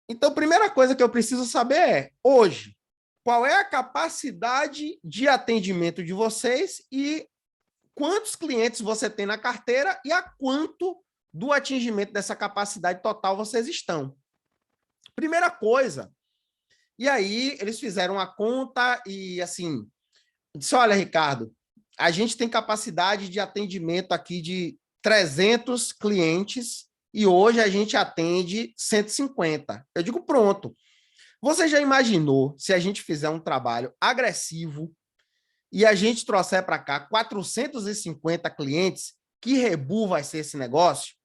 Então, a primeira coisa que eu preciso saber é, hoje, qual é a capacidade de atendimento de vocês e quantos clientes você tem na carteira e a quanto do atingimento dessa capacidade total vocês estão. Primeira coisa. E aí, eles fizeram a conta e, assim, disse, olha, Ricardo, a gente tem capacidade de atendimento aqui de 300 clientes e hoje a gente atende 150. Eu digo, pronto. Você já imaginou se a gente fizer um trabalho agressivo e a gente trouxer para cá 450 clientes, que rebu vai ser esse negócio?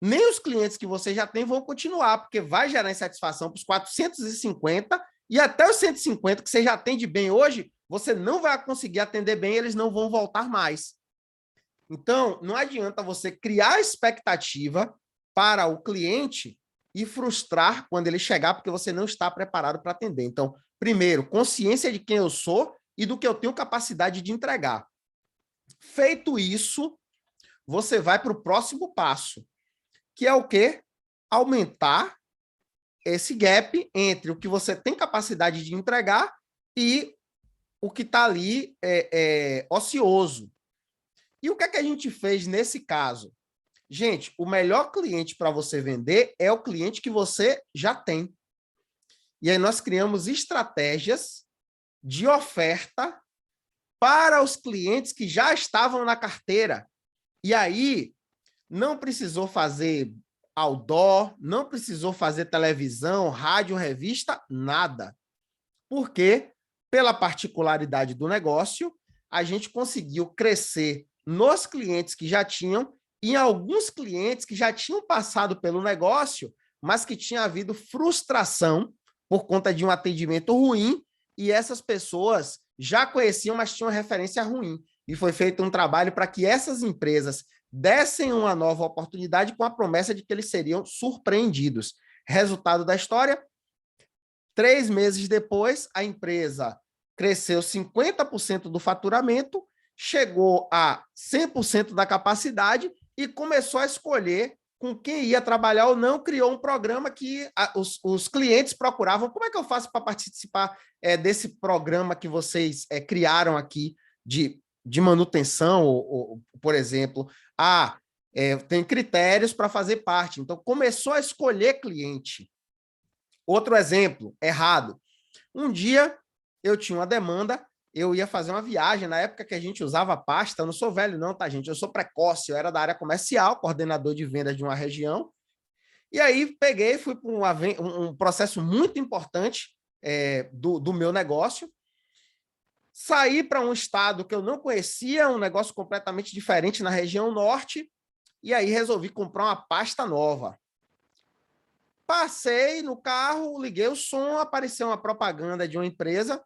Nem os clientes que você já tem vão continuar, porque vai gerar insatisfação para os 450 e até os 150 que você já atende bem hoje, você não vai conseguir atender bem, eles não vão voltar mais. Então, não adianta você criar expectativa para o cliente e frustrar quando ele chegar, porque você não está preparado para atender. Então, primeiro, consciência de quem eu sou e do que eu tenho capacidade de entregar. Feito isso, você vai para o próximo passo, que é o quê? Aumentar esse gap entre o que você tem capacidade de entregar e o que está ali ocioso. E o que é que a gente fez nesse caso? Gente, o melhor cliente para você vender é o cliente que você já tem. E aí nós criamos estratégias de oferta para os clientes que já estavam na carteira. E aí não precisou fazer outdoor, não precisou fazer televisão, rádio, revista, nada. Por quê? Pela particularidade do negócio, a gente conseguiu crescer nos clientes que já tinham e em alguns clientes que já tinham passado pelo negócio, mas que tinha havido frustração por conta de um atendimento ruim e essas pessoas já conheciam, mas tinham referência ruim. E foi feito um trabalho para que essas empresas dessem uma nova oportunidade com a promessa de que eles seriam surpreendidos. Resultado da história, 3 meses depois, a empresa cresceu 50% do faturamento, chegou a 100% da capacidade e começou a escolher com quem ia trabalhar ou não, criou um programa que os clientes procuravam. Como é que eu faço para participar desse programa que vocês criaram aqui de manutenção, por exemplo? Tem critérios para fazer parte. Então, começou a escolher cliente. Outro exemplo, errado. Um dia, eu tinha uma demanda, eu ia fazer uma viagem, na época que a gente usava pasta, eu não sou velho não, tá, gente? Eu sou precoce, eu era da área comercial, coordenador de vendas de uma região, e aí peguei, fui para um processo muito importante do meu negócio, saí para um estado que eu não conhecia, um negócio completamente diferente na região norte, e aí resolvi comprar uma pasta nova. Passei no carro, liguei o som, apareceu uma propaganda de uma empresa,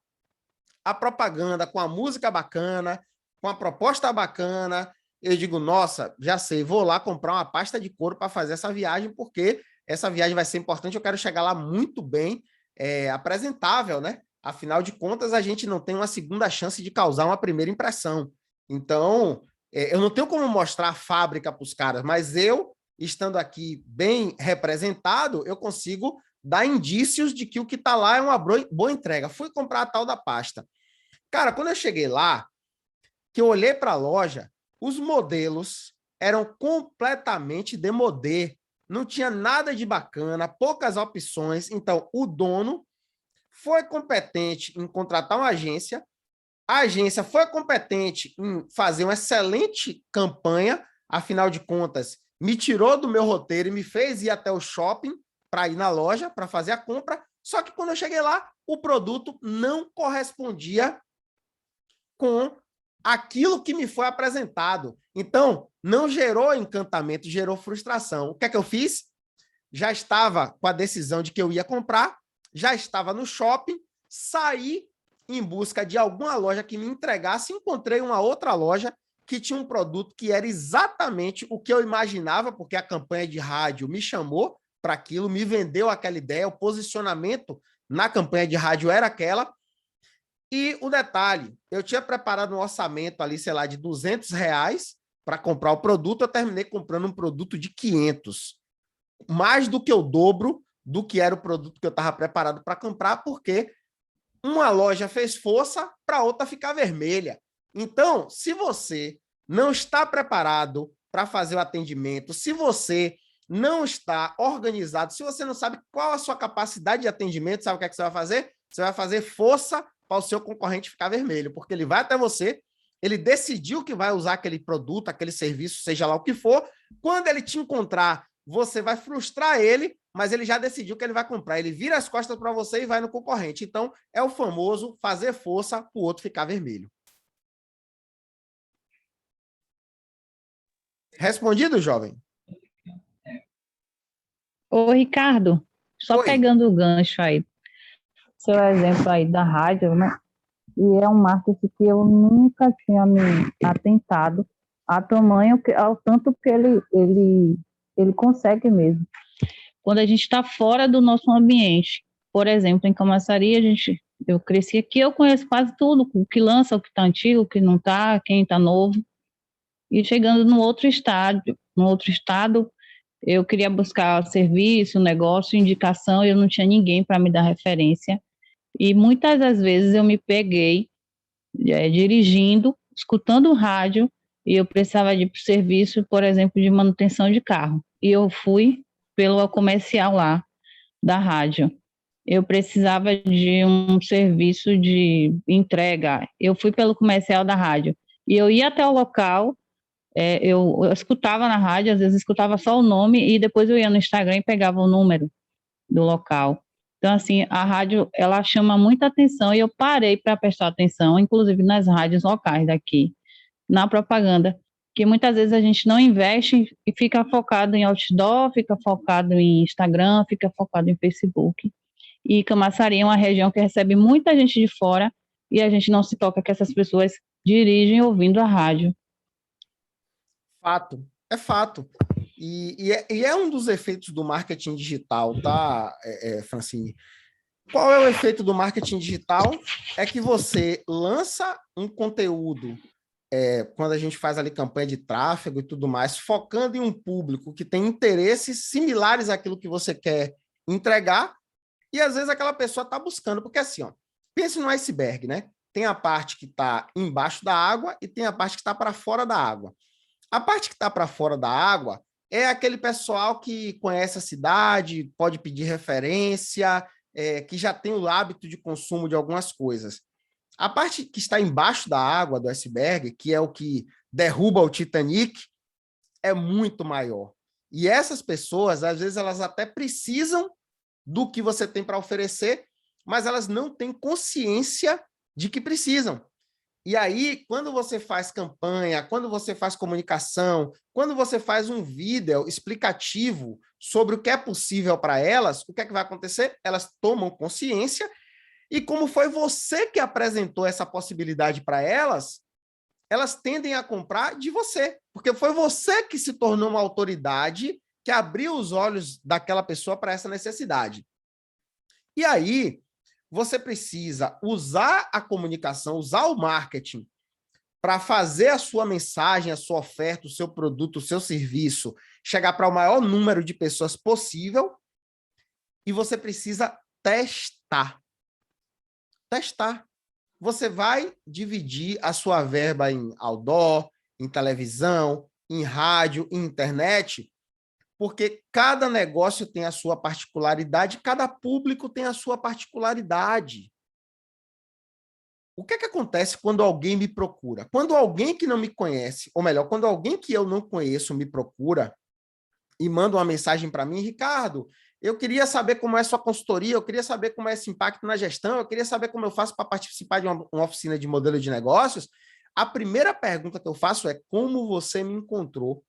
a propaganda com a música bacana, com a proposta bacana. Eu digo, nossa, já sei, vou lá comprar uma pasta de couro para fazer essa viagem, porque essa viagem vai ser importante, eu quero chegar lá muito bem apresentável, né? Afinal de contas, a gente não tem uma segunda chance de causar uma primeira impressão. Então, eu não tenho como mostrar a fábrica para os caras, mas eu, estando aqui bem representado, eu consigo dar indícios de que o que está lá é uma boa entrega. Fui comprar a tal da pasta. Cara, quando eu cheguei lá, que eu olhei para a loja, os modelos eram completamente démodé. Não tinha nada de bacana, poucas opções. Então, o dono foi competente em contratar uma agência, a agência foi competente em fazer uma excelente campanha, afinal de contas, me tirou do meu roteiro e me fez ir até o shopping para ir na loja, para fazer a compra. Só que quando eu cheguei lá, o produto não correspondia com aquilo que me foi apresentado. Então, não gerou encantamento, gerou frustração. O que é que eu fiz? Já estava com a decisão de que eu ia comprar, já estava no shopping, saí em busca de alguma loja que me entregasse, encontrei uma outra loja que tinha um produto que era exatamente o que eu imaginava, porque a campanha de rádio me chamou para aquilo, me vendeu aquela ideia, o posicionamento na campanha de rádio era aquela. E o detalhe, eu tinha preparado um orçamento ali, sei lá, de R$200 para comprar o produto, eu terminei comprando um produto de 500, mais do que o dobro do que era o produto que eu estava preparado para comprar, porque uma loja fez força para outra ficar vermelha. Então, se você não está preparado para fazer o atendimento, se você não está organizado, se você não sabe qual a sua capacidade de atendimento, sabe o que é que você vai fazer? Você vai fazer força para o seu concorrente ficar vermelho, porque ele vai até você, ele decidiu que vai usar aquele produto, aquele serviço, seja lá o que for. Quando ele te encontrar, você vai frustrar ele, mas ele já decidiu que ele vai comprar. Ele vira as costas para você e vai no concorrente. Então, é o famoso fazer força para o outro ficar vermelho. Respondido, jovem? Ô, Ricardo, só Oi. pegando o gancho aí, seu exemplo aí da rádio, né? E é um marketing que eu nunca tinha me atentado a tamanho, ao tanto que ele consegue mesmo. Quando a gente está fora do nosso ambiente, por exemplo, em Camaçari, eu cresci aqui, eu conheço quase tudo, o que lança, o que está antigo, o que não está, quem está novo. E chegando no outro estado, eu queria buscar serviço, negócio, indicação, e eu não tinha ninguém para me dar referência. E muitas das vezes eu me peguei dirigindo, escutando o rádio, e eu precisava de serviço, por exemplo, de manutenção de carro. E eu fui pelo comercial lá da rádio. Eu precisava de um serviço de entrega. Eu fui pelo comercial da rádio. E eu ia até o local, eu escutava na rádio, às vezes escutava só o nome, e depois eu ia no Instagram e pegava o número do local. Então, assim, a rádio, ela chama muita atenção e eu parei para prestar atenção, inclusive nas rádios locais daqui, na propaganda, que muitas vezes a gente não investe e fica focado em outdoor, fica focado em Instagram, fica focado em Facebook. E Camaçari é uma região que recebe muita gente de fora e a gente não se toca que essas pessoas dirigem ouvindo a rádio. Fato. É fato. E é um dos efeitos do marketing digital, tá, Francine? Qual é o efeito do marketing digital? É que você lança um conteúdo, quando a gente faz ali campanha de tráfego e tudo mais, focando em um público que tem interesses similares àquilo que você quer entregar, e às vezes aquela pessoa está buscando, porque assim, ó, pense no iceberg, né? Tem a parte que está embaixo da água e tem a parte que está para fora da água. A parte que está para fora da água é aquele pessoal que conhece a cidade, pode pedir referência, que já tem o hábito de consumo de algumas coisas. A parte que está embaixo da água do iceberg, que é o que derruba o Titanic, é muito maior. E essas pessoas, às vezes, elas até precisam do que você tem para oferecer, mas elas não têm consciência de que precisam. E aí, quando você faz campanha, quando você faz comunicação, quando você faz um vídeo explicativo sobre o que é possível para elas, o que é que vai acontecer? Elas tomam consciência e como foi você que apresentou essa possibilidade para elas, elas tendem a comprar de você, porque foi você que se tornou uma autoridade que abriu os olhos daquela pessoa para essa necessidade. E aí, você precisa usar a comunicação, usar o marketing para fazer a sua mensagem, a sua oferta, o seu produto, o seu serviço chegar para o maior número de pessoas possível e você precisa testar. Testar. Você vai dividir a sua verba em outdoor, em televisão, em rádio, em internet, porque cada negócio tem a sua particularidade, cada público tem a sua particularidade. O que é que acontece quando alguém me procura? Quando alguém que não me conhece, ou melhor, quando alguém que eu não conheço me procura e manda uma mensagem para mim, Ricardo, eu queria saber como é a sua consultoria, eu queria saber como é esse impacto na gestão, eu queria saber como eu faço para participar de uma oficina de modelo de negócios. A primeira pergunta que eu faço é como você me encontrou?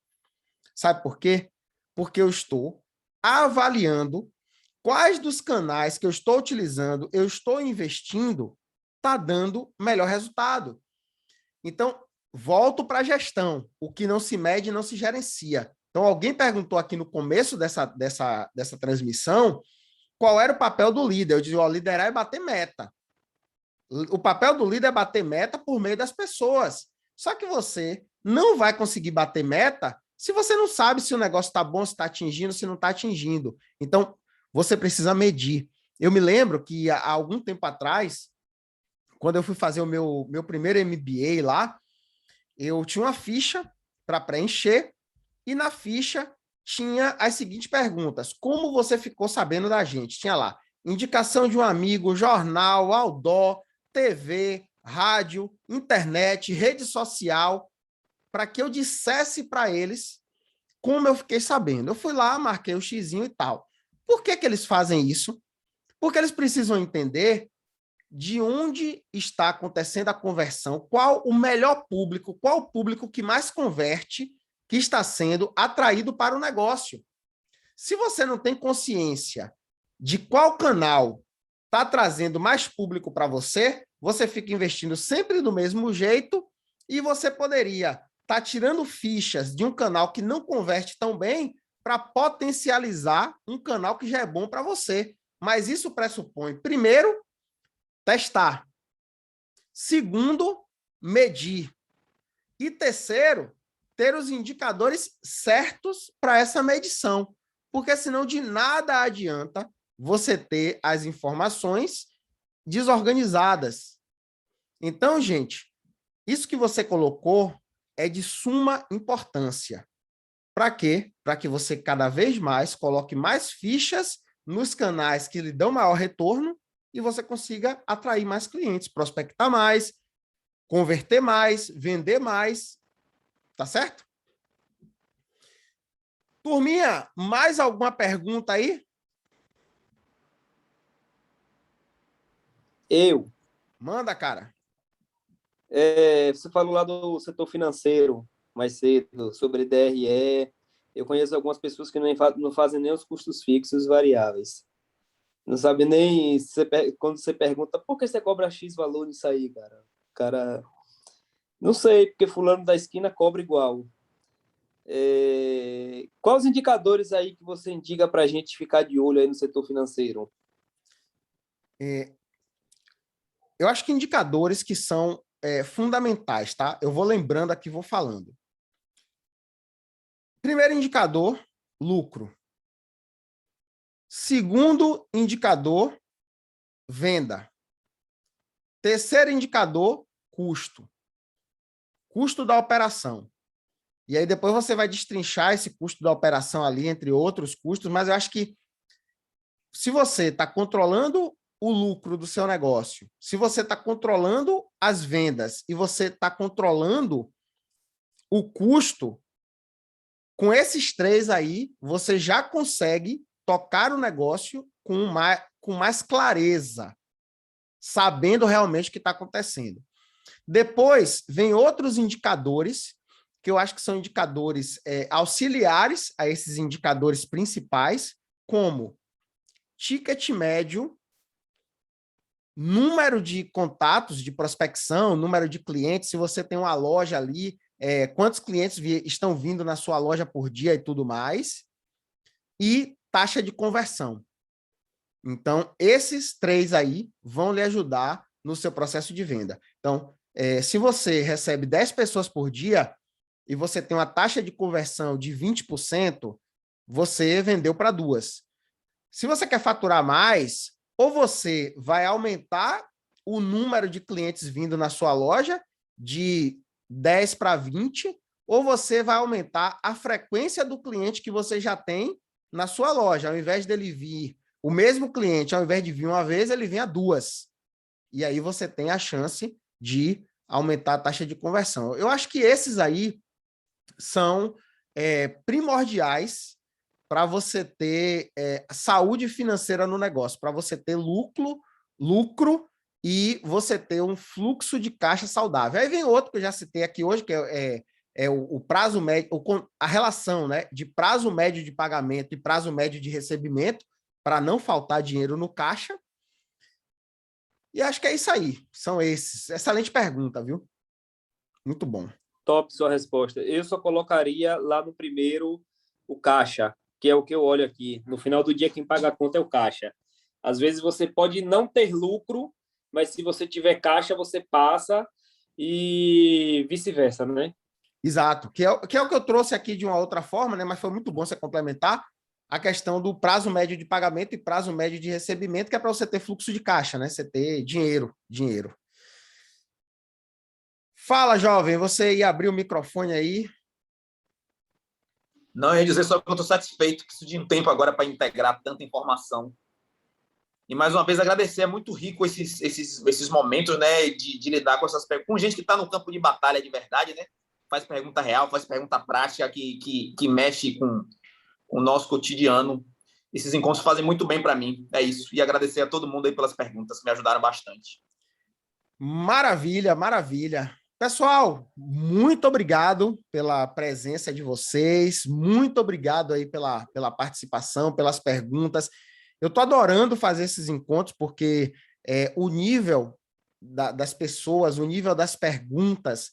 Sabe por quê? Porque eu estou avaliando quais dos canais que eu estou utilizando, eu estou investindo, está dando melhor resultado. Então, volto para a gestão. O que não se mede, não se gerencia. Então, alguém perguntou aqui no começo dessa transmissão qual era o papel do líder. Eu disse, ó, liderar é bater meta. O papel do líder é bater meta por meio das pessoas. Só que você não vai conseguir bater meta se você não sabe se o negócio está bom, se está atingindo, se não está atingindo. Então, você precisa medir. Eu me lembro que há algum tempo atrás, quando eu fui fazer o meu primeiro MBA lá, eu tinha uma ficha para preencher e na ficha tinha as seguintes perguntas. Como você ficou sabendo da gente? Tinha lá, indicação de um amigo, jornal, outdoor, TV, rádio, internet, rede social, para que eu dissesse para eles como eu fiquei sabendo. Eu fui lá, marquei o xizinho e tal. Por que eles fazem isso? Porque eles precisam entender de onde está acontecendo a conversão, qual o melhor público, qual o público que mais converte, que está sendo atraído para o negócio. Se você não tem consciência de qual canal está trazendo mais público para você, você fica investindo sempre do mesmo jeito e você poderia estar tirando fichas de um canal que não converte tão bem para potencializar um canal que já é bom para você. Mas isso pressupõe, primeiro, testar. Segundo, medir. E terceiro, ter os indicadores certos para essa medição. Porque senão de nada adianta você ter as informações desorganizadas. Então, gente, isso que você colocou é de suma importância. Para quê? Para que você cada vez mais coloque mais fichas nos canais que lhe dão maior retorno e você consiga atrair mais clientes, prospectar mais, converter mais, vender mais. Tá certo? Turminha, mais alguma pergunta aí? Eu. Manda, cara. Você falou lá do setor financeiro mais cedo, sobre DRE. Eu conheço algumas pessoas que não fazem nem os custos fixos variáveis. Não sabe nem quando você pergunta por que você cobra X valor nisso aí, cara. Cara, não sei, porque fulano da esquina cobra igual. Quais os indicadores aí que você indica para a gente ficar de olho aí no setor financeiro? Eu acho que indicadores que são fundamentais, tá? Eu vou lembrando aqui, vou falando. Primeiro indicador, lucro. Segundo indicador, venda. Terceiro indicador, custo. Custo da operação. E aí depois você vai destrinchar esse custo da operação ali, entre outros custos, mas eu acho que se você está controlando o lucro do seu negócio, se você está controlando as vendas e você está controlando o custo, com esses três aí, você já consegue tocar o negócio com mais clareza, sabendo realmente o que está acontecendo. Depois, vem outros indicadores, que eu acho que são indicadores auxiliares a esses indicadores principais, como ticket médio, número de contatos de prospecção, número de clientes, se você tem uma loja ali, quantos clientes estão vindo na sua loja por dia e tudo mais, e taxa de conversão. Então, esses três aí vão lhe ajudar no seu processo de venda. Então, se você recebe 10 pessoas por dia e você tem uma taxa de conversão de 20%, você vendeu para 2. Se você quer faturar mais, ou você vai aumentar o número de clientes vindo na sua loja de 10 para 20, ou você vai aumentar a frequência do cliente que você já tem na sua loja. Ao invés dele vir, o mesmo cliente, ao invés de vir uma vez, ele vem a 2. E aí você tem a chance de aumentar a taxa de conversão. Eu acho que esses aí são primordiais para você ter saúde financeira no negócio, para você ter lucro e você ter um fluxo de caixa saudável. Aí vem outro que eu já citei aqui hoje, que é o prazo médio, a relação, né, de prazo médio de pagamento e prazo médio de recebimento, para não faltar dinheiro no caixa. E acho que é isso aí. São esses. Excelente pergunta, viu? Muito bom. Top sua resposta. Eu só colocaria lá no primeiro o caixa, que é o que eu olho aqui. No final do dia, quem paga a conta é o caixa. Às vezes você pode não ter lucro, mas se você tiver caixa, você passa e vice-versa, né? Exato. Que é o que eu trouxe aqui de uma outra forma, né? Mas foi muito bom você complementar a questão do prazo médio de pagamento e prazo médio de recebimento, que é para você ter fluxo de caixa, né? Você ter dinheiro. Fala, jovem, você ia abrir o microfone aí? Não, eu ia dizer só que eu estou satisfeito, preciso de um tempo agora para integrar tanta informação. E, mais uma vez, agradecer. É muito rico esses momentos, né, de lidar com essas perguntas, com gente que está no campo de batalha de verdade, né? Faz pergunta real, faz pergunta prática que mexe com o nosso cotidiano. Esses encontros fazem muito bem para mim. É isso. E agradecer a todo mundo aí pelas perguntas, que me ajudaram bastante. Maravilha, maravilha. Pessoal, muito obrigado pela presença de vocês, muito obrigado aí pela participação, pelas perguntas. Eu estou adorando fazer esses encontros, porque o nível das pessoas, o nível das perguntas,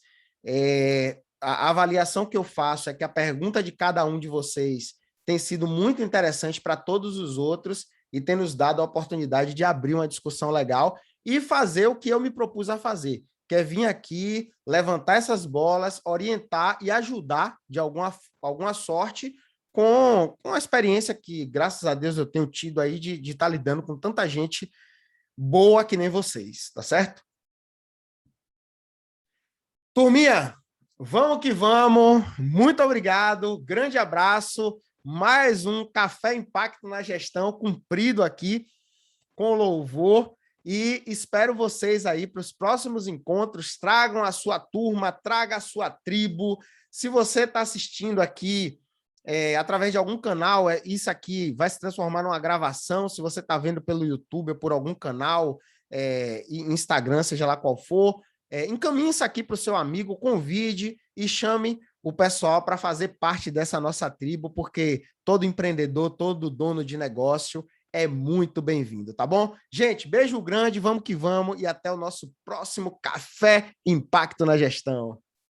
a avaliação que eu faço é que a pergunta de cada um de vocês tem sido muito interessante para todos os outros e tem nos dado a oportunidade de abrir uma discussão legal e fazer o que eu me propus a fazer, que é vir aqui, levantar essas bolas, orientar e ajudar de alguma sorte com a experiência que, graças a Deus, eu tenho tido aí de estar lidando com tanta gente boa que nem vocês, tá certo? Turminha, vamos que vamos. Muito obrigado, grande abraço. Mais um Café Impacto na Gestão cumprido aqui com louvor. E espero vocês aí para os próximos encontros. Tragam a sua turma, traga a sua tribo. Se você está assistindo aqui através de algum canal, isso aqui vai se transformar numa gravação. Se você está vendo pelo YouTube ou por algum canal, Instagram, seja lá qual for, encaminhe isso aqui para o seu amigo, convide e chame o pessoal para fazer parte dessa nossa tribo, porque todo empreendedor, todo dono de negócio é muito bem-vindo, tá bom? Gente, beijo grande, vamos que vamos e até o nosso próximo Café Impacto na Gestão.